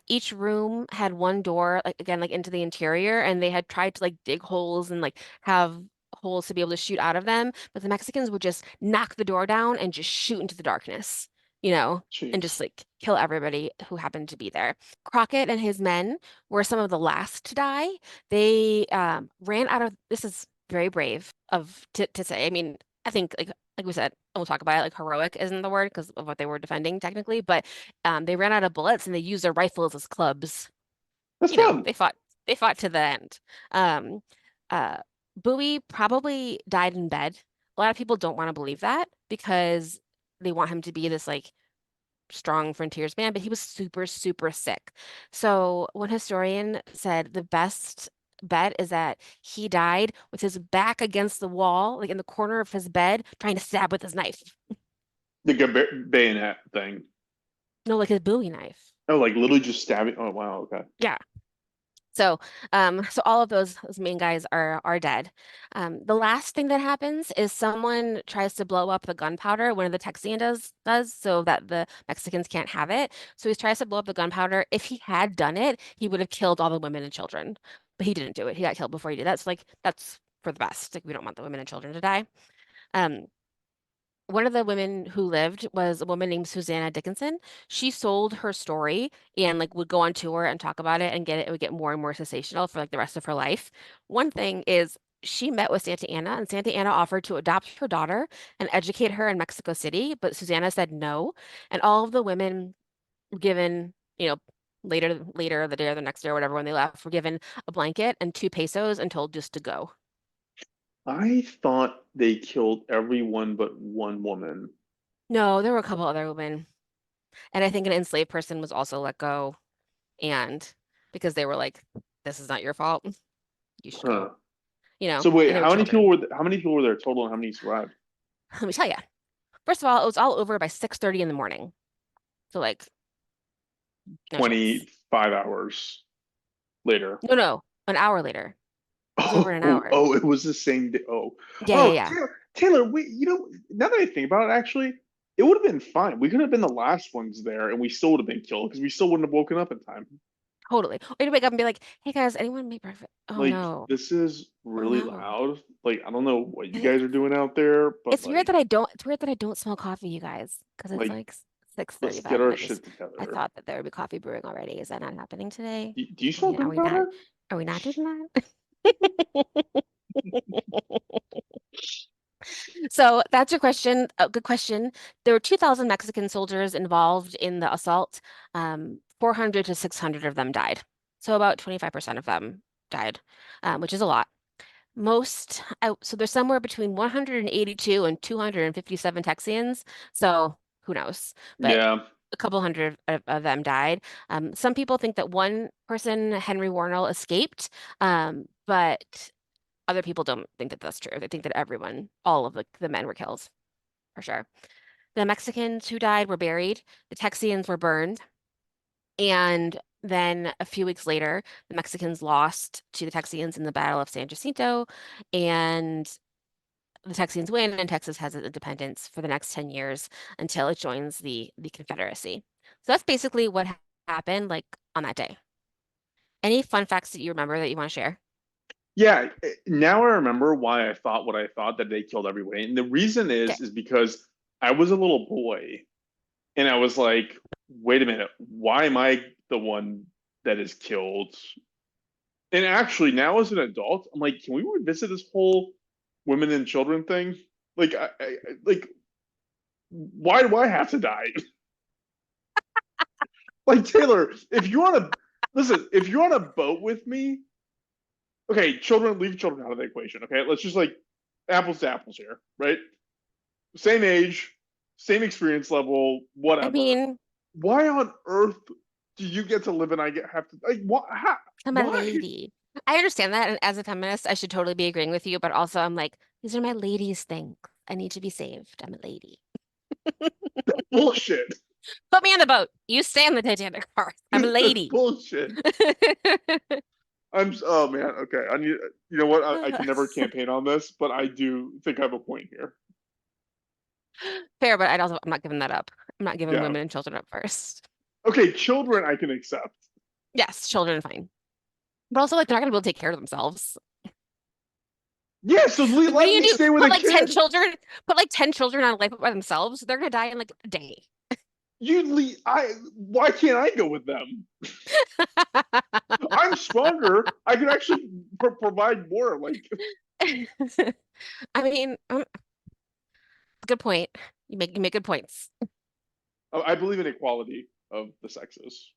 Each room had one door, like again, like into the interior, and they had tried to like dig holes and like have holes to be able to shoot out of them, but the Mexicans would just knock the door down and just shoot into the darkness, and just Jeez. like kill everybody who happened to be there. Crockett and his men were some of the last to die. They ran out of, this is very brave of to say. I mean, I think like we said, and we'll talk about it, like heroic isn't the word because of what they were defending technically, but they ran out of bullets and they used their rifles as clubs. That's fun. They fought to the end. Um, uh, Bowie probably died in bed. A lot of people don't want to believe that because they want him to be this like strong frontiersman, but he was super, super sick. So one historian said the best bet is that he died with his back against the wall, like in the corner of his bed, trying to stab with his knife. The bayonet thing. No, like his Bowie knife. Oh, like literally just stabbing. Oh, wow. Okay. Yeah. So all of those main guys are dead. The last thing that happens is someone tries to blow up the gunpowder. One of the Texian does so that the Mexicans can't have it. So he tries to blow up the gunpowder. If he had done it, he would have killed all the women and children. But he didn't do it. He got killed before he did that. So like that's for the best. Like we don't want the women and children to die. Um, One of the women who lived was a woman named Susanna Dickinson. She sold her story and like would go on tour and talk about it and it would get more and more sensational for like the rest of her life. One thing is she met with Santa Anna and Santa Anna offered to adopt her daughter and educate her in Mexico City, but Susanna said no. And all of the women were given, later the day or the next day or whatever when they left, were given a blanket and 2 pesos and told just to go. I thought they killed everyone but one woman. No, there were a couple other women. And I think an enslaved person was also let go. And because they were like, this is not your fault, you should go. Huh. So wait, and they were children. how many people were there total and how many survived? Let me tell you. First of all, it was all over by 6:30 in the morning. So like no chance. 25 hours later. No, no, an hour later. It was over in an hour. Oh, it was the same day. Yeah, yeah, yeah. Taylor, now that I think about it, actually, it would have been fine. We could have been the last ones there and we still would have been killed because we still wouldn't have woken up in time. Totally. Or you'd wake up and be like, "Hey guys, anyone make breakfast?" Oh Like, no. this is Oh really no. loud. Like, I don't know what you And guys are doing out there, but it's weird that I don't. It's weird that I don't smell coffee, you guys, because it's like, like let's get 6:35, and our shit I together. thought that there would be coffee brewing already. Is that not happening today? Do you smell Are we not? gunpowder? Are we not doing that? So that's your question. A good question. There were 2,000 Mexican soldiers involved in the assault. 400 to 600 of them died. So about 25% of them died, which is a lot. So there's somewhere between 182 and 257 Texians. So who knows? But Yeah. a couple hundred of them died. Some people think that one person, Henry Warnell, escaped, but other people don't think that that's true. They think that everyone, all of the men were killed, for sure. The Mexicans who died were buried. The Texians were burned. And then a few weeks later, the Mexicans lost to the Texians in the Battle of San Jacinto, and the Texians win, and Texas has its independence for the next 10 years until it joins the Confederacy. So that's basically what happened like on that day. Any fun facts that you remember that you want to share? Yeah, now I remember why I thought what I thought, that they killed everybody. And the reason Okay. is because I was a little boy and I was like, wait a minute, why am I the one that is killed? And actually, now as an adult, I'm like, can we revisit this whole women and children thing? Like, like, why do I have to die? Like, Taylor, if you're on a listen, if you're on a boat with me, okay, children, leave children out of the equation. Okay, let's just like apples to apples here, right? Same age, same experience level, I whatever. mean, Why on earth do you get to live and I have to like what? I'm a Why? lady. I understand that, and as a feminist, I should totally be agreeing with you, but also I'm like, these are my ladies' things. I need to be saved. I'm a lady. Bullshit. Put me on the boat. You stay on the Titanic first. I'm a That's lady. bullshit. Oh man, okay. I need, you know what? I can never campaign on this, but I do think I have a point here. Fair, but I'm not giving that up. I'm not giving Yeah. women and children up first. Okay, children I can accept. Yes, children fine. But also like they're not gonna be able to take care of themselves. Yeah, so Like what do let you me do? stay with Put a like 10 kid. children, put like 10 children on a life by themselves. They're gonna die in like a day. Why can't I go with them? I'm stronger. I can actually provide more. Like, I mean, good point. You make good points. I believe in equality of the sexes.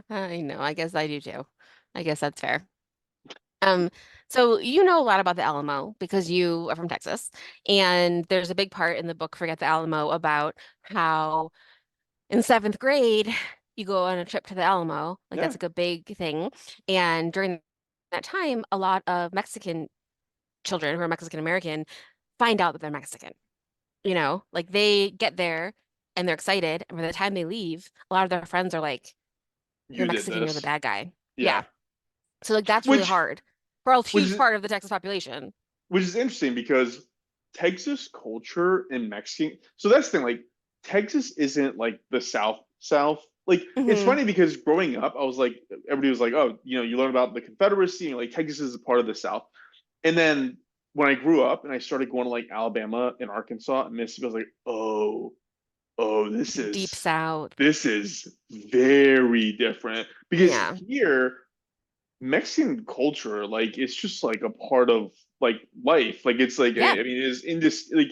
I know. I guess I do too. I guess that's fair. Um, so you know a lot about the Alamo because you are from Texas, and there's a big part in the book Forget the Alamo about how in seventh grade you go on a trip to the Alamo, like Yeah, that's like a big thing. And during that time, a lot of Mexican children who are Mexican American find out that they're Mexican. Like they get there and they're excited, and by the time they leave, a lot of their friends are like, "You're you did Mexican, you're the this. bad guy." Yeah, Yeah. So like that's really which hard for a which huge is part of the Texas population. which is interesting because Texas culture and Mexican. So that's the thing. Like, Texas isn't like the South South. Like, it's Hmm. funny because growing up, I was like, everybody was like, oh, you learn about the Confederacy, and like Texas is a part of the South. And then when I grew up and I started going to like Alabama and Arkansas and Mississippi, I was like, oh, Deep South. this is very different because Yeah. here Mexican culture, like, it's just like a part of like life. Like, it's like, Yeah. I mean, it's in this, like,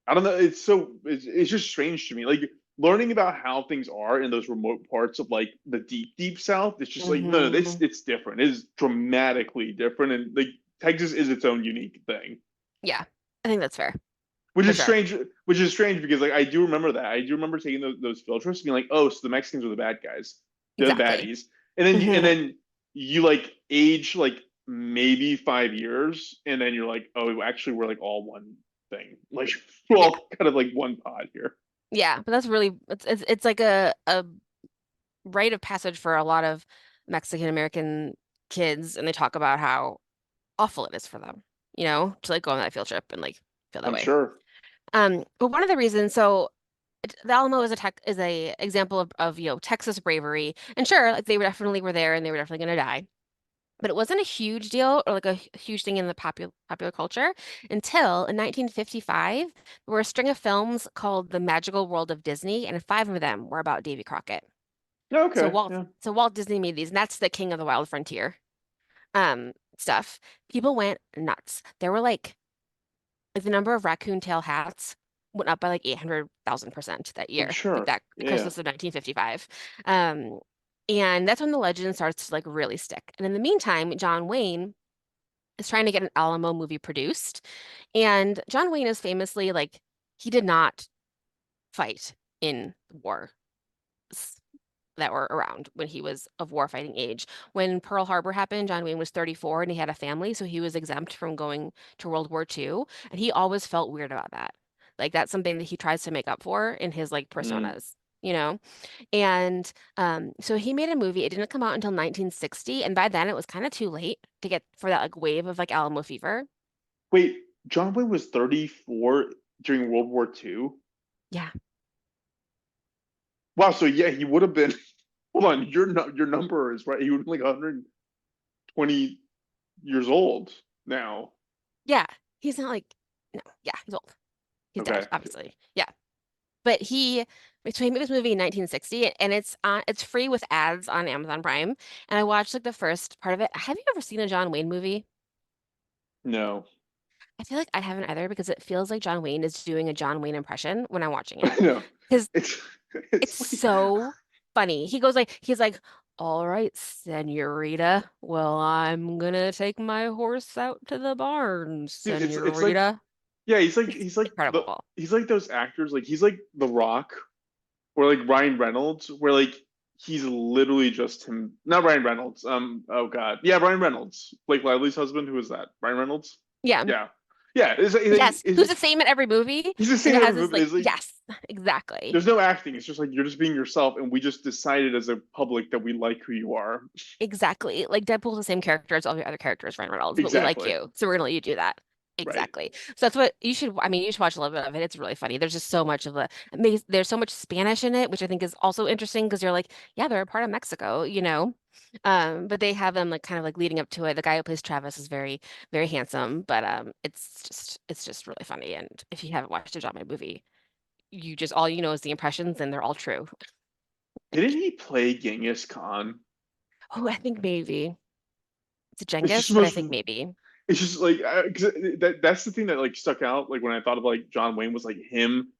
I don't know. It's just strange to me. Like, learning about how things are in those remote parts of like the deep South. It's just like, no, Hmm. it's different. It is dramatically different. And like, Texas is its own unique thing, Yeah. I think that's fair which for is sure. strange. Which is strange because like I do remember that. I do remember taking those field trips and being like, oh, so the Mexicans are the bad guys. They're the Exactly. baddies. And then Hmm. you like age like maybe 5 years, and then you're like, oh, actually, we're like all one thing. Like we're Yeah. all kind of like one pod here. Yeah, but that's really it's like a rite of passage for a lot of Mexican American kids, and they talk about how awful it is for them, to like go on that field trip and like feel that I'm way. sure. But one of the reasons, so the Alamo is a example of Texas bravery, and sure, like they definitely were there and they were definitely going to die. But it wasn't a huge deal or like a huge thing in the popular culture until in 1955, there were a string of films called The Magical World of Disney, and five of them were about Davy Crockett. So Okay, Walt yeah. so Walt Disney made these, and that's the King of the Wild Frontier stuff. People went nuts. There were like the number of raccoon tail hats went up by like 800,000% that I'm year, like sure. that Yeah. Christmas of 1955. Um, and that's when the legend starts to like really stick. And in the meantime, John Wayne is trying to get an Alamo movie produced. And John Wayne is famously like, he did not fight in the war that were around when he was of war fighting age. When Pearl Harbor happened, John Wayne was 34 and he had a family, so he was exempt from going to World War II. And he always felt weird about that. Like that's something that he tries to make up for in his like Mm. personas, you know? And so he made a movie. It didn't come out until 1960, and by then it was kind of too late to get for that like wave of like Alamo fever. Wait, John Wayne was 34 during World War II. Yeah. Wow, so yeah, he would have been. Hold on, your number is right. He would have been like 120 years old now. Yeah. He's not like no, yeah, he's old. He's dead, Okay. obviously. Yeah. But so he made this movie in 1960, and it's free with ads on Amazon Prime. And I watched like the first part of it. Have you ever seen a John Wayne movie? No. I feel like I haven't either because it feels like John Wayne is doing a John Wayne impression when I'm watching it. No. Because It's it's it's like so funny. He's like, all right, Señorita. Well, I'm gonna take my horse out to the barn, dude, it's like Señorita. yeah, he's like It's the incredible. he's like those actors, like he's like The Rock or like Ryan Reynolds, where like he's literally just him. Not Ryan Reynolds. Oh God. Yeah, Ryan Reynolds. Blake Lively's husband. Who is that? Ryan Reynolds? Yeah. Yeah. Yeah. Yes. Who's the same in every movie? He's the And same it in has every this movie. like, It's like yes, exactly. there's no acting. It's just like you're just being yourself, and we just decided as a public that we like who you are. Exactly. Like Deadpool's the same character as all the other characters, Ryan Reynolds, but we like Exactly. you. So we're gonna let you do that. Right. Exactly. So that's what you should, I mean, you should watch a little bit of it. It's really funny. There's just so much of there's so much Spanish in it, which I think is also interesting because you're like, yeah, they're a part of Mexico. But they have them like kind of like leading up to it. The guy who plays Travis is very, very handsome, but it's just really funny. And if you haven't watched a John Wayne movie, you just all you know is the impressions and they're all true. Didn't Like, he play Genghis Khan? oh, I think maybe it's a It's just Genghis, the but I most. think maybe. It's just like 'cause that's the thing that like stuck out. Like when I thought of like John Wayne was like him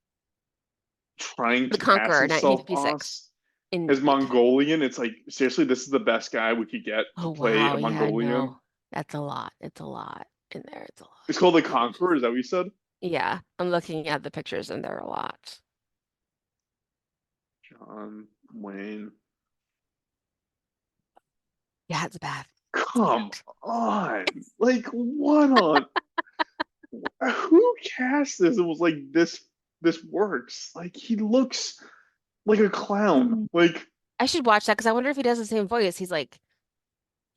trying The to pass Conqueror, himself 1956. off as Indeed. Mongolian. It's like seriously, this is the best guy we could get to Oh, play a wow. Yeah, I Mongolian. know. That's a lot. It's a lot in there. It's a lot. It's called the Too much. Conqueror. Is that what you said? Yeah, I'm looking at the pictures and there are a lot. John Wayne. Yeah, it's bad. It's Come bad. on, like what on? Who cast this? It was like this. This works. Like he looks like a clown. Mm. Like I should watch that because I wonder if he does the same voice. He's like,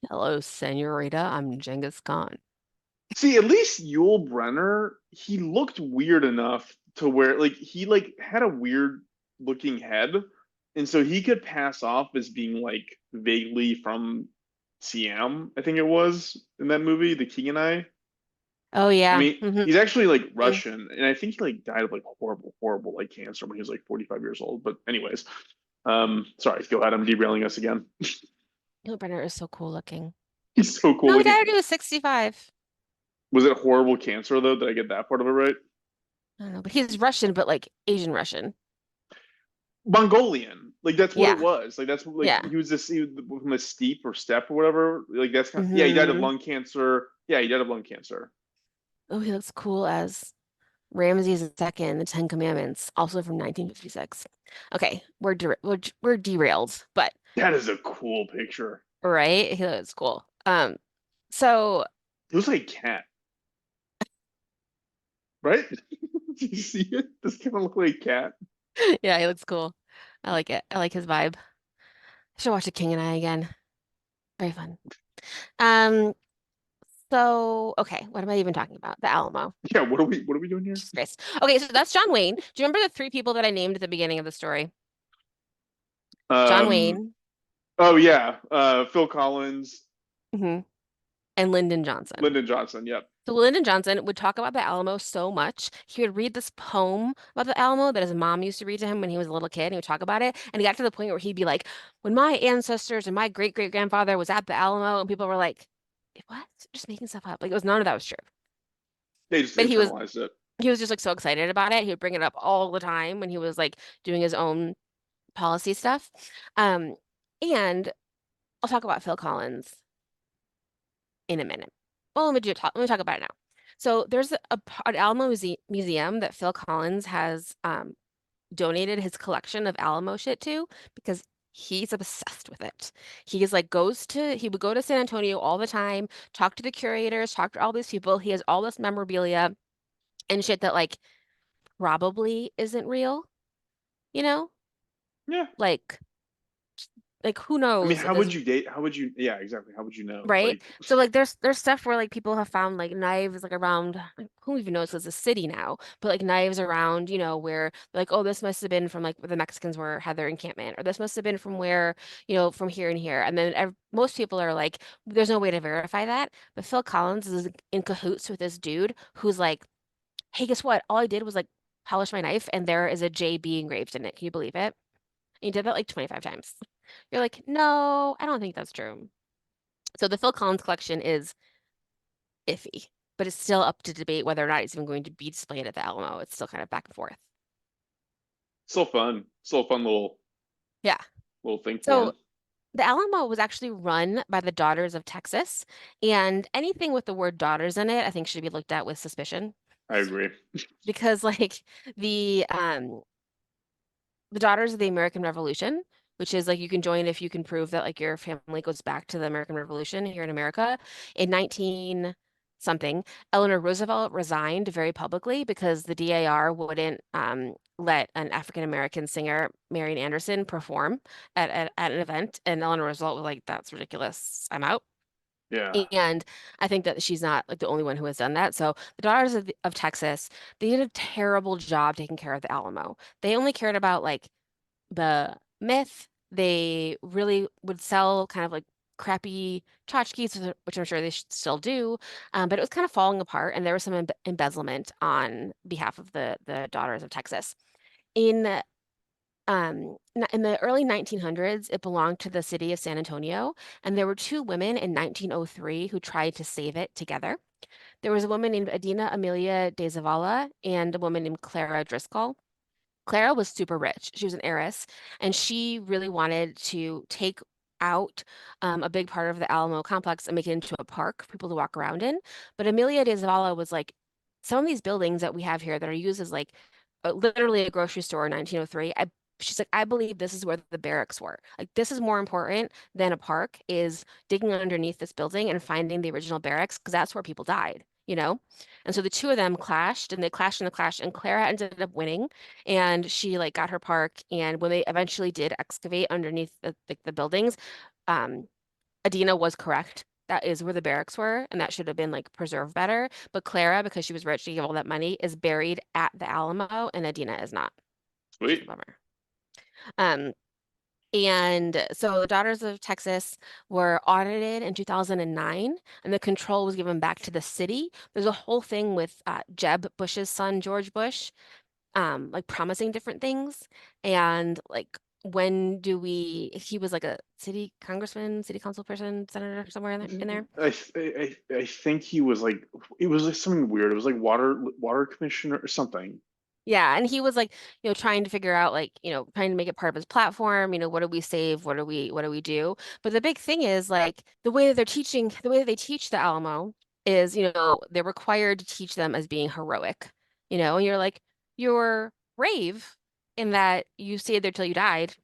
hello, Señorita. I'm Genghis Khan. see, at least Yul Brenner, he looked weird enough to where like he like had a weird looking head, and so he could pass off as being like vaguely from Siam, I think it was in that movie, The King and I. Oh, I yeah. mean, Hmm. he's actually like Russian, and I think he like died of like horrible, horrible like cancer when he was like 45 years old. But anyways, sorry, go ahead. I'm derailing us again. Neil Brenner is so cool looking. He's so cool No, he looking. died when he was 65. Was it horrible cancer though? Did I get that part of it right? I don't know, but he's Russian, but like Asian Russian. Mongolian. Like that's what it Yeah. was. Like that's like Yeah. he was from a steep or steppe or whatever. Like that's kind of, yeah. He died of Hmm. lung cancer. Yeah, he died of lung cancer. Oh, he looks cool as Ramses II in the Ten Commandments, also from 1956. Okay, we're derailed, but That is a cool picture. right, he looks cool. So It was like a cat, right? Do you see it? Does kind of look like a cat. yeah, he looks cool. I like it. I like his vibe. I should watch The King and I again. Very fun. Um, so okay, what am I even talking about? The Alamo. Yeah, what are we doing here? Jesus Christ. Okay, so that's John Wayne. Do you remember the three people that I named at the beginning of the story? John Um, Wayne, oh yeah, Phil Collins, hmm and Lyndon Johnson. Lyndon Johnson. Yep. So Lyndon Johnson would talk about the Alamo so much. He would read this poem about the Alamo that his mom used to read to him when he was a little kid, and he would talk about it. And he got to the point where he'd be like, when my ancestors and my great great grandfather was at the Alamo, and people were like, what? Just making stuff up. Like it was none of that was true. They just But internalized it. he was just like so excited about it. He would bring it up all the time when he was like doing his own policy stuff. Um, and I'll talk about Phil Collins in a minute. Well, let me talk about it now. So there's an Alamo museum that Phil Collins has donated his collection of Alamo shit to because he's obsessed with it. He's like he would go to San Antonio all the time, talk to the curators, talk to all these people. He has all this memorabilia and shit that like probably isn't real, you know? Yeah. Like who I mean, knows if how this would you date? How would you? Yeah, exactly. How would you know? right? Like, So like there's stuff where like people have found like knives like around like, who even knows it's a city now, but like knives around, where like, oh, this must have been from like where the Mexicans were had their encampment, or this must have been from where, from here and here. And then most people are like, there's no way to verify that. But Phil Collins is in cahoots with this dude who's like, hey, guess what? All I did was like polish my knife and there is a JB engraved in it. Can you believe it? And he did that like 25 times. You're like, no, I don't think that's true. So the Phil Collins collection is iffy, but it's still up to debate whether or not it's even going to be displayed at the Alamo. It's still kind of back and forth. still fun. Still a fun Yeah. little thing for So him. the Alamo was actually run by the Daughters of Texas, and anything with the word daughters in it, I think should be looked at with suspicion I agree. because like the Daughters of the American Revolution, which is like you can join if you can prove that like your family goes back to the American Revolution here in America. In 19 something, Eleanor Roosevelt resigned very publicly because the DAR wouldn't let an African American singer, Marian Anderson, perform at an event. And Eleanor Roosevelt was like, that's ridiculous. I'm out. Yeah. And I think that she's not like the only one who has done that. So the Daughters of Texas, they did a terrible job taking care of the Alamo. They only cared about like the myth. They really would sell kind of like crappy tchotchkes, which I'm sure they should still do. But it was kind of falling apart, and there was some embezzlement on behalf of the Daughters of Texas. In in the early 1900s, it belonged to the city of San Antonio, and there were two women in 1903 who tried to save it together. There was a woman named Adina Amelia de Zavala and a woman named Clara Driscoll. Clara was super rich. She was an heiress, and she really wanted to take out a big part of the Alamo complex and make it into a park for people to walk around in. But Amelia de Zavala was like, some of these buildings that we have here that are used as like literally a grocery store in 1903. She's like, I believe this is where the barracks were. Like, this is more important than a park, is digging underneath this building and finding the original barracks because that's where people died, you know? And so the two of them clashed and they clashed and they clashed, and Clara ended up winning, and she like got her park. And when they eventually did excavate underneath the buildings, um, Adina was correct. That is where the barracks were, and that should have been like preserved better. But Clara, because she was rich, she gave all that money, is buried at the Alamo, and Adina is not, which is a Sweet. bummer. Um, and so the Daughters of Texas were audited in 2009, and the control was given back to the city. There's a whole thing with Jeb Bush's son, George Bush, like promising different things. And like, he was like a city congressman, city council person, senator, somewhere in there. I think he was like, it was like something weird. It was like water commissioner or something. Yeah, and he was like, trying to figure out like, trying to make it part of his platform, what do we save? What do we do? But the big thing is like the way that they teach the Alamo is, they're required to teach them as being heroic, and you're like, you're brave in that you stayed there till you died,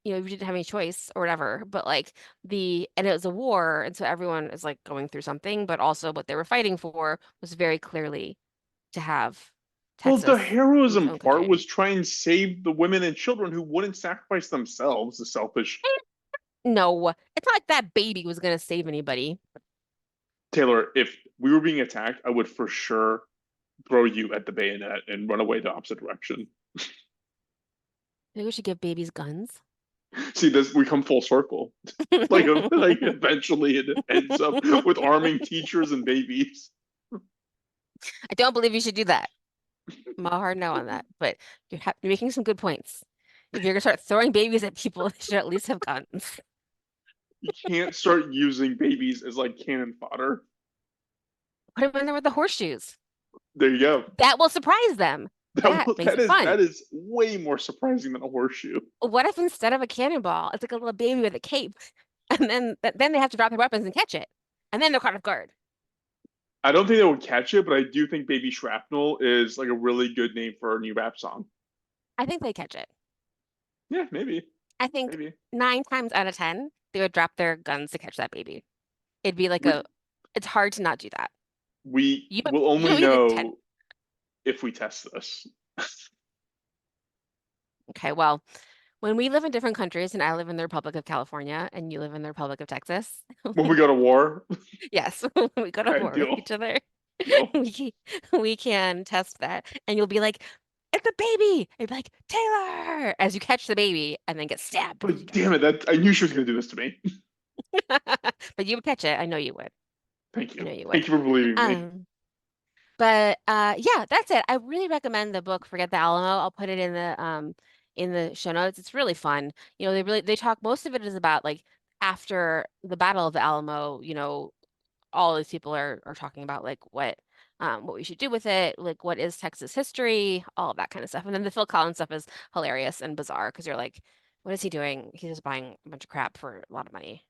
you know, you didn't have any choice or whatever, but like and it was a war, and so everyone is like going through something, but also what they were fighting for was very clearly to have Well, the Texas in its heroism own part country. was try and save the women and children who wouldn't sacrifice themselves, the selfish No, it's not like that baby was gonna save anybody. Taylor. If we were being attacked, I would for sure throw you at the bayonet and run away the opposite direction. Maybe we should give babies guns. See, this we come full circle. Like eventually it ends up with arming teachers and babies. I don't believe you should do that. I'm a hard no on that, but you're making some good points. If you're gonna start throwing babies at people, they should at least have guns. You can't start using babies as like cannon fodder. Put them in there with the horseshoes. There you go. That will surprise them. That makes it fun. That is way more surprising than a horseshoe. What if instead of a cannonball, it's like a little baby with a cape, and then they have to drop their weapons and catch it, and then they're caught off guard. I don't think they would catch it, but I do think Baby Shrapnel is like a really good name for a new rap song. I think they catch it. Yeah, maybe. I think Maybe. 9 times out of 10, they would drop their guns to catch that baby. It'd be like We it's hard to not do that. we You will you only don't need a 10. know if we test this. Okay, well, when we live in different countries, and I live in the Republic of California, and you live in the Republic of Texas, When we go to war. yes, we go to Okay, war with deal. each other. Deal. We, we can test that, and you'll be like, "It's a baby!" And you'll be like, "Taylor!" As you catch the baby, and then get stabbed because you But don't damn know. it, that I knew she was gonna do this to me. But you would catch it. I know you would. Thank I you. know you would. Thank you for believing me. Um, but yeah, that's it. I really recommend the book Forget the Alamo. I'll put it in the show notes. It's really fun. You know, they talk, most of it is about like after the Battle of the Alamo, you know, all these people are talking about like what we should do with it, like what is Texas history, all of that kind of stuff. And then the Phil Collins stuff is hilarious and bizarre because you're like, what is he doing? He's just buying a bunch of crap for a lot of money.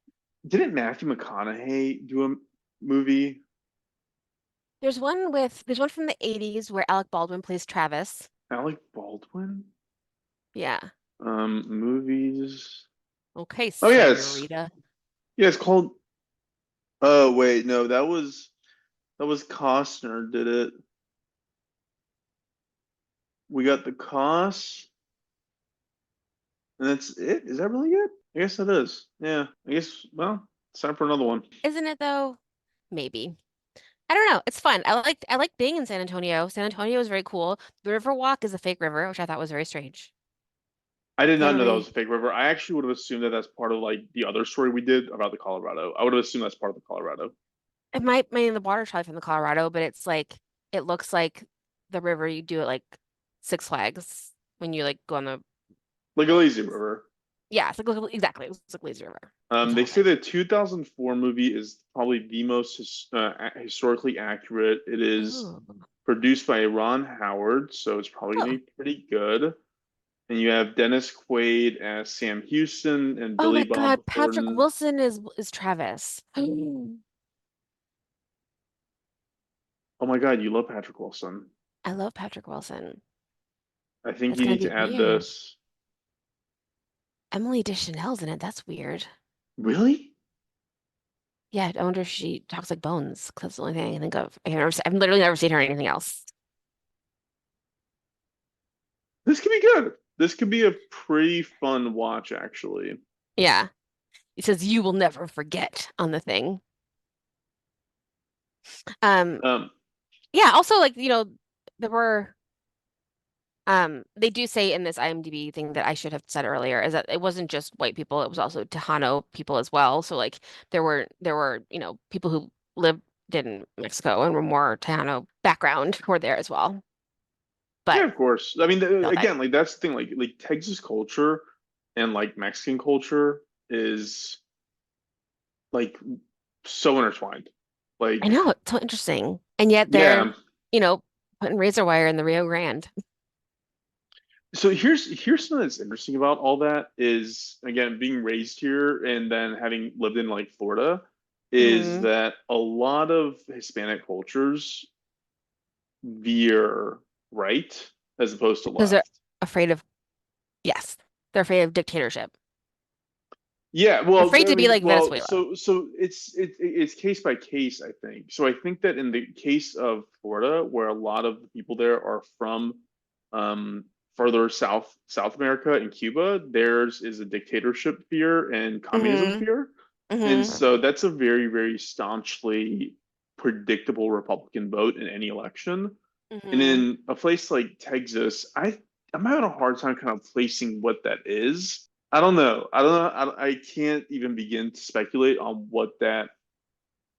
Didn't Matthew McConaughey do a movie? There's one from the 80s where Alec Baldwin plays Travis. Alec Baldwin? Yeah. Movies. Okay, Oh yes. Señorita. Yeah, it's called oh wait, no, that was Costner did it. We got the cost, and that's it. Is that really it? I guess that is. Yeah. I guess well, it's time for another one. Isn't it though? Maybe. I don't know. It's fun. I like being in San Antonio. San Antonio is very cool. The Riverwalk is a fake river, which I thought was very strange. I did 'Cause I not don't know that really was a fake river. I actually would have assumed that that's part of like the other story we did about the Colorado. I would have assumed that's part of the Colorado. it might I mean the water's probably from the Colorado, but it's like it looks like the river you do at like Six Flags when you like go on the Like a lazy river. yeah, it's like exactly. It's like Lazy River. That's the They whole say thing. the 2004 movie is probably the most historically accurate. It is Oh. produced by Ron Howard, so it's probably Oh. gonna be pretty good. And you have Dennis Quaid as Sam Houston and Oh Billy my Bob God, Patrick Thornton. Wilson is Travis. Oh my God, you love Patrick Wilson. I love Patrick Wilson. I think That's you gonna need be to add weird. this. Emily Deschanel's in it. That's weird. Really? Yeah, I wonder if she talks like Bones, 'cause that's the only thing I can think of. I've literally never seen her in anything else. This could be good. This could be a pretty fun watch, actually. Yeah. It says you will never forget on the thing. Um, Um, yeah, also like, you know, there were they do say in this IMDb thing that I should have said earlier is that it wasn't just white people, it was also Tejano people as well. So like there were, you know, people who lived in Mexico and were more Tejano background who were there as well. yeah, But of course. I mean, still died. again, like that's the thing. Like Texas culture and like Mexican culture is like so intertwined. I Like, know, it's so interesting. And yet they're, yeah. you know, putting razor wire in the Rio Grande. So here's something that's interesting about all that is again being raised here and then having lived in like Florida is Mm, that a lot of Hispanic cultures veer right as opposed to because they're left. afraid of, yes, they're afraid of dictatorship. Yeah, They're well, afraid I to be mean, like Venezuela. so it's case by case, I think. So I think that in the case of Florida, where a lot of the people there are from um further South America and Cuba, theirs is a dictatorship fear and communism Hmm. fear. And Hmm. so that's a very, very staunchly predictable Republican vote in any election. And Hmm. in a place like Texas, I'm having a hard time kind of placing what that is. I don't know. I don't know. I can't even begin to speculate on what that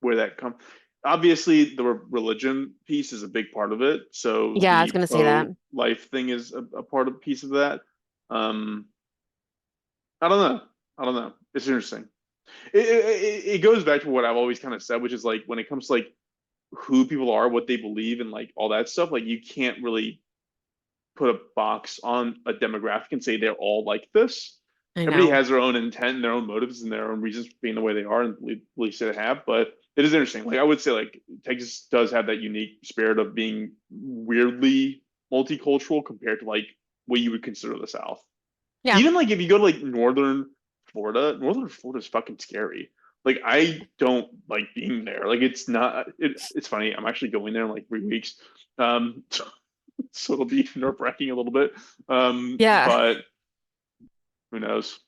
where that comes. Obviously, the religion piece is a big part of it. So Yeah, I was the gonna say that. pro-life thing is a part of piece of that. Um, I don't know. I don't know. It's interesting. It goes back to what I've always kind of said, which is like when it comes to like who people are, what they believe, and like all that stuff. Like you can't really put a box on a demographic and say they're all like this. I Everybody know. has their own intent and their own motives and their own reasons for being the way they are and beliefs they have. But it is interesting. Like I would say, like Texas does have that unique spirit of being weirdly multicultural compared to like what you would consider the South. Yeah. Even like if you go to like northern Florida is fucking scary. Like I don't like being there. Like it's not. It's funny. I'm actually going there in like 3 weeks. Um, so it'll be nerve wracking a little bit. Yeah. But who knows?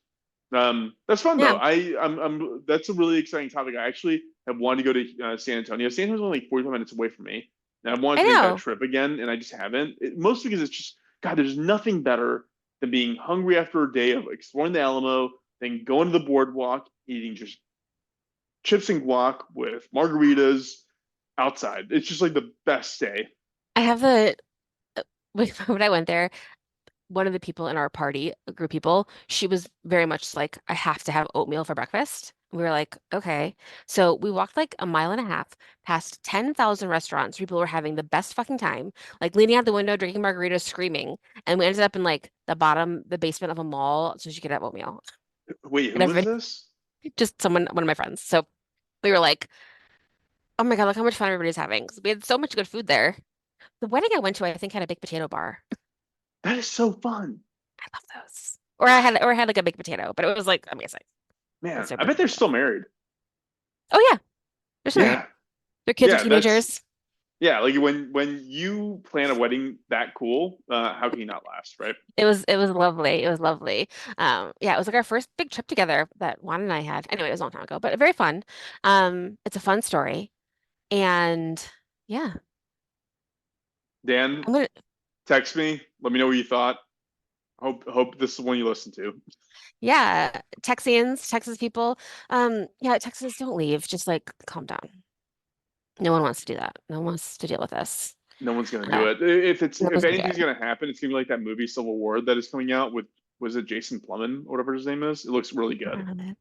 That's fun though. Yeah. That's a really exciting topic. I actually have wanted to go to San Antonio. San Antonio's only like 45 minutes away from me, and I've wanted I to make that know. trip again, and I just haven't. Mostly because it's just God. There's nothing better than being hungry after a day of exploring the Alamo, then going to the boardwalk, eating just chips and guac with margaritas outside. It's just like the best day. I have the when I went there, one of the people in our party, a group of people, she was very much like, I have to have oatmeal for breakfast. We were like, okay. So we walked like a mile and a half past 10,000 restaurants. People were having the best fucking time, like leaning out the window, drinking margaritas, screaming. And we ended up in like the basement of a mall so she could have oatmeal. Wait, And who was everybody, this? just one of my friends. So we were like, oh my God, look how much fun everybody's having. 'Cause we had so much good food there. The wedding I went to, I think, had a baked potato bar. That is so fun. I love those. Or I had like a baked potato, but it was like amazing. It was Man, I super bet they're still delicious. married. Oh yeah, they're still married. Yeah, Their kids are yeah, that's teenagers. yeah. Like when you plan a wedding that cool, how can you not last, right? It was lovely. It was lovely. Yeah, it was like our first big trip together that Juan and I had. Anyway, it was a long time ago, but very fun. It's a fun story. And yeah, Dan, I'm gonna text me. Let me know what you thought. Hope this is one you listen to. yeah, Texians, Texas people. Yeah, Texas, don't leave. Just like calm down. No one wants to do that. No one wants to deal with this. No one's gonna do Uh, it. no If one's gonna do anything's it. gonna happen, it's gonna be like that movie Civil War that is coming out with was it Jason Plumman or whatever his name is? It looks really good.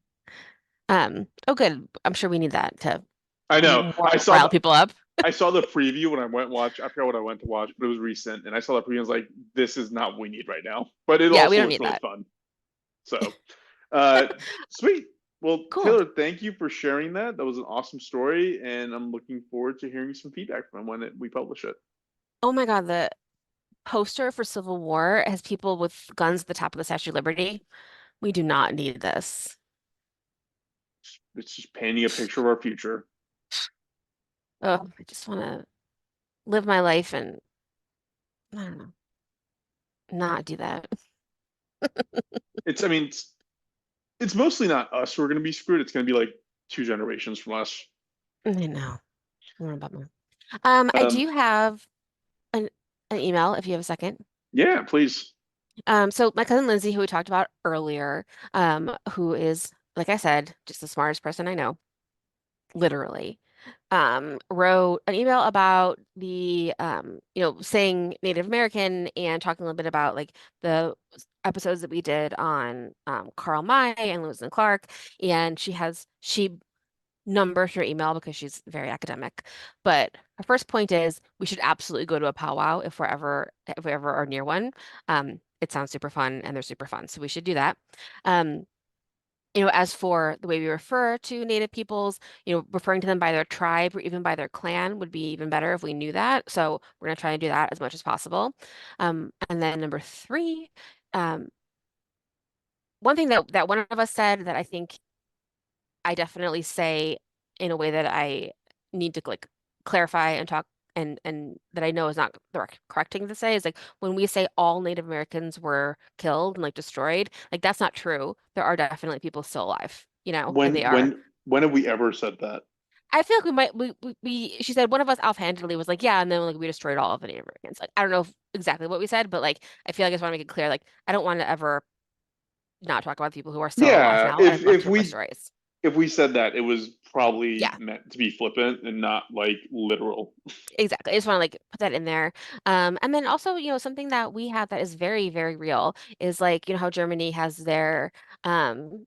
Oh good. I'm sure we need that to I know. rile people up. I saw the preview when I went watch. I forgot what I went to watch, but it was recent, and I saw the preview. And I was like, "This is not what we need right now." But it Yeah, we also don't looks need really that. fun. So, uh, sweet. Well, Cool. Taylor, thank you for sharing that. That was an awesome story, and I'm looking forward to hearing some feedback from we publish it. Oh my God, the poster for Civil War has people with guns at the top of the Statue of Liberty. We do not need this. It's just painting a picture of our future. Oh, I just want to live my life and I don't know, not do that. I mean, it's mostly not us who are going to be screwed. It's going to be like 2 generations from us. I know. I'm a bummer. I Um, do have an an email if you have a second. yeah, please. So my cousin Lindsay, who we talked about earlier, who is, like I said, just the smartest person I know, literally, wrote an email about saying Native American and talking a little bit about like the episodes that we did on Karl May and Lewis and Clark. And she numbers her email because she's very academic. But her first point is we should absolutely go to a powwow if we ever are near one. It sounds super fun and they're super fun, so we should do that. Um, as for the way we refer to Native peoples, referring to them by their tribe or even by their clan would be even better if we knew that. So we're going to try and do that as much as possible. And then number three, um, one thing that one of us said that I think I definitely say in a way that I need to like clarify and talk and that I know is not the correct thing to say is like when we say all Native Americans were killed and like destroyed, like that's not true. There are definitely people still alive, and they When are. when when have we ever said that? I feel like we might she said one of us offhandedly was like, yeah, and then like we destroyed all of the Native Americans. Like I don't know exactly what we said, but like I feel like I just want to make it clear, like I don't want to ever not talk about the people who are still alive Yeah, now. I'd if love to if hear more we stories. if we said that, it was probably Yeah. meant to be flippant and not like literal. Exactly. I just want to like put that in there. And then also, something that we have that is very, very real is like, how Germany has their, um,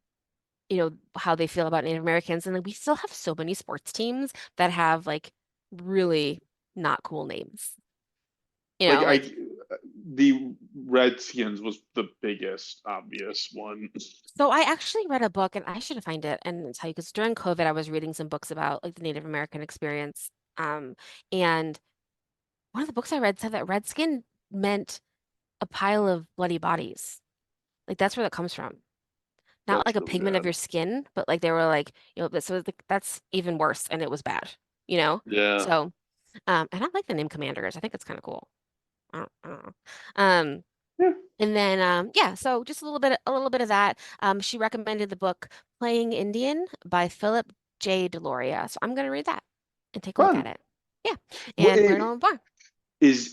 how they feel about Native Americans. And like, we still have so many sports teams that have like really not cool names. Like Like, the Redskins was the biggest obvious one. so I actually read a book and I should find it and tell you because during COVID, I was reading some books about like the Native American experience. And one of the books I read said that Redskin meant a pile of bloody bodies. Like that's where that comes from. Not That's like a really pigment of bad. your skin, but like they were like, so like, that's even worse and it was bad, you know? Yeah. So, and I like the name Commanders. I think it's kind of cool. I don't know. Um, Yeah. and then yeah, so just a little bit of that. She recommended the book Playing Indian by Philip J. Deloria. So I'm gonna read that and take a look at Fun. it. Yeah, What and learn all more.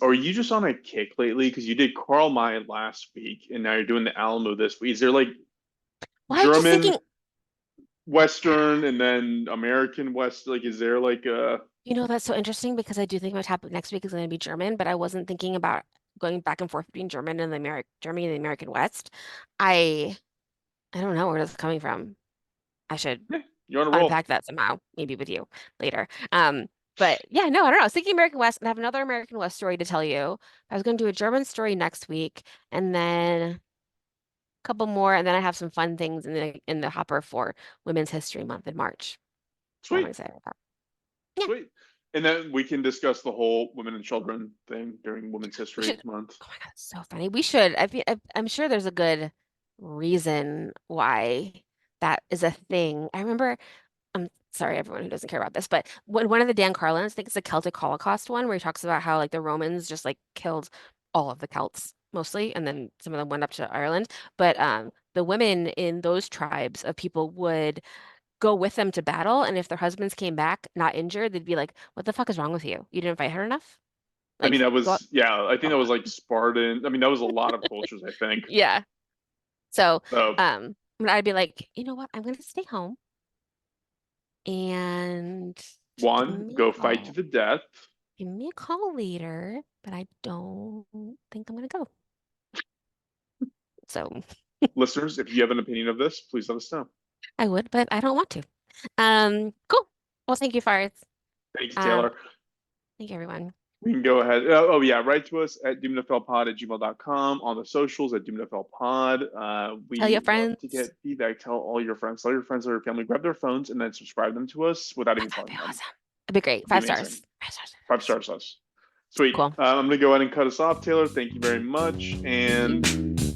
are you just on a kick lately? Because you did Carl May last week and now you're doing the Alamo this week. Is there like Well, I was just German thinking, Western and then American West? Like, is there like a that's so interesting because I do think my topic next week is going to be German, but I wasn't thinking about going back and forth between Germany and the American West. I I don't know where that's coming from. I should yeah, you're on a roll. unpack that somehow, maybe with you later. But yeah, no, I don't know. I was thinking American West and I have another American West story to tell you. I was going to do a German story next week and then a couple more, and then I have some fun things in the hopper for Women's History Month in March. So I'm Sweet, excited about. Yeah, sweet. And then we can discuss the whole women and children thing during Women's we History should. Month. Oh my God, it's so funny. We should. I'm sure there's a good reason why that is a thing. I remember. I'm sorry, everyone who doesn't care about this, but when one of the Dan Carlins, I think it's the Celtic Holocaust one, where he talks about how like the Romans just like killed all of the Celts mostly, and then some of them went up to Ireland. But the women in those tribes of people would go with them to battle, and if their husbands came back not injured, they'd be like, "What the fuck is wrong with you? You didn't fight hard enough? I mean, Like, yeah, I think go that was on." like Spartan. I mean, that was a lot of cultures, I think. Yeah. So, So, but I'd be like, you know what? I'm gonna stay home and give one, me a go fight to call. the death. Give me a call later, but I don't think I'm gonna go. So Listeners, if you have an opinion of this, please let us know. I would, but I don't want to. Cool. Well, thank you, Farts. Thank you, Um, Taylor. thank you, everyone. We can go ahead. Oh, yeah, write to us at doomnflpod@gmail.com, on the socials at doomnflpod. Tell We your love to friends. get feedback. Tell all your friends, tell your friends, tell your family, grab their phones and then subscribe them to us without even That'd be telling them. awesome. That'd be great. It'd be Five amazing. stars. 5 stars. 5 stars us. Sweet. Cool. I'm going to go ahead and cut us off, Taylor. Thank you very much. Thank you. And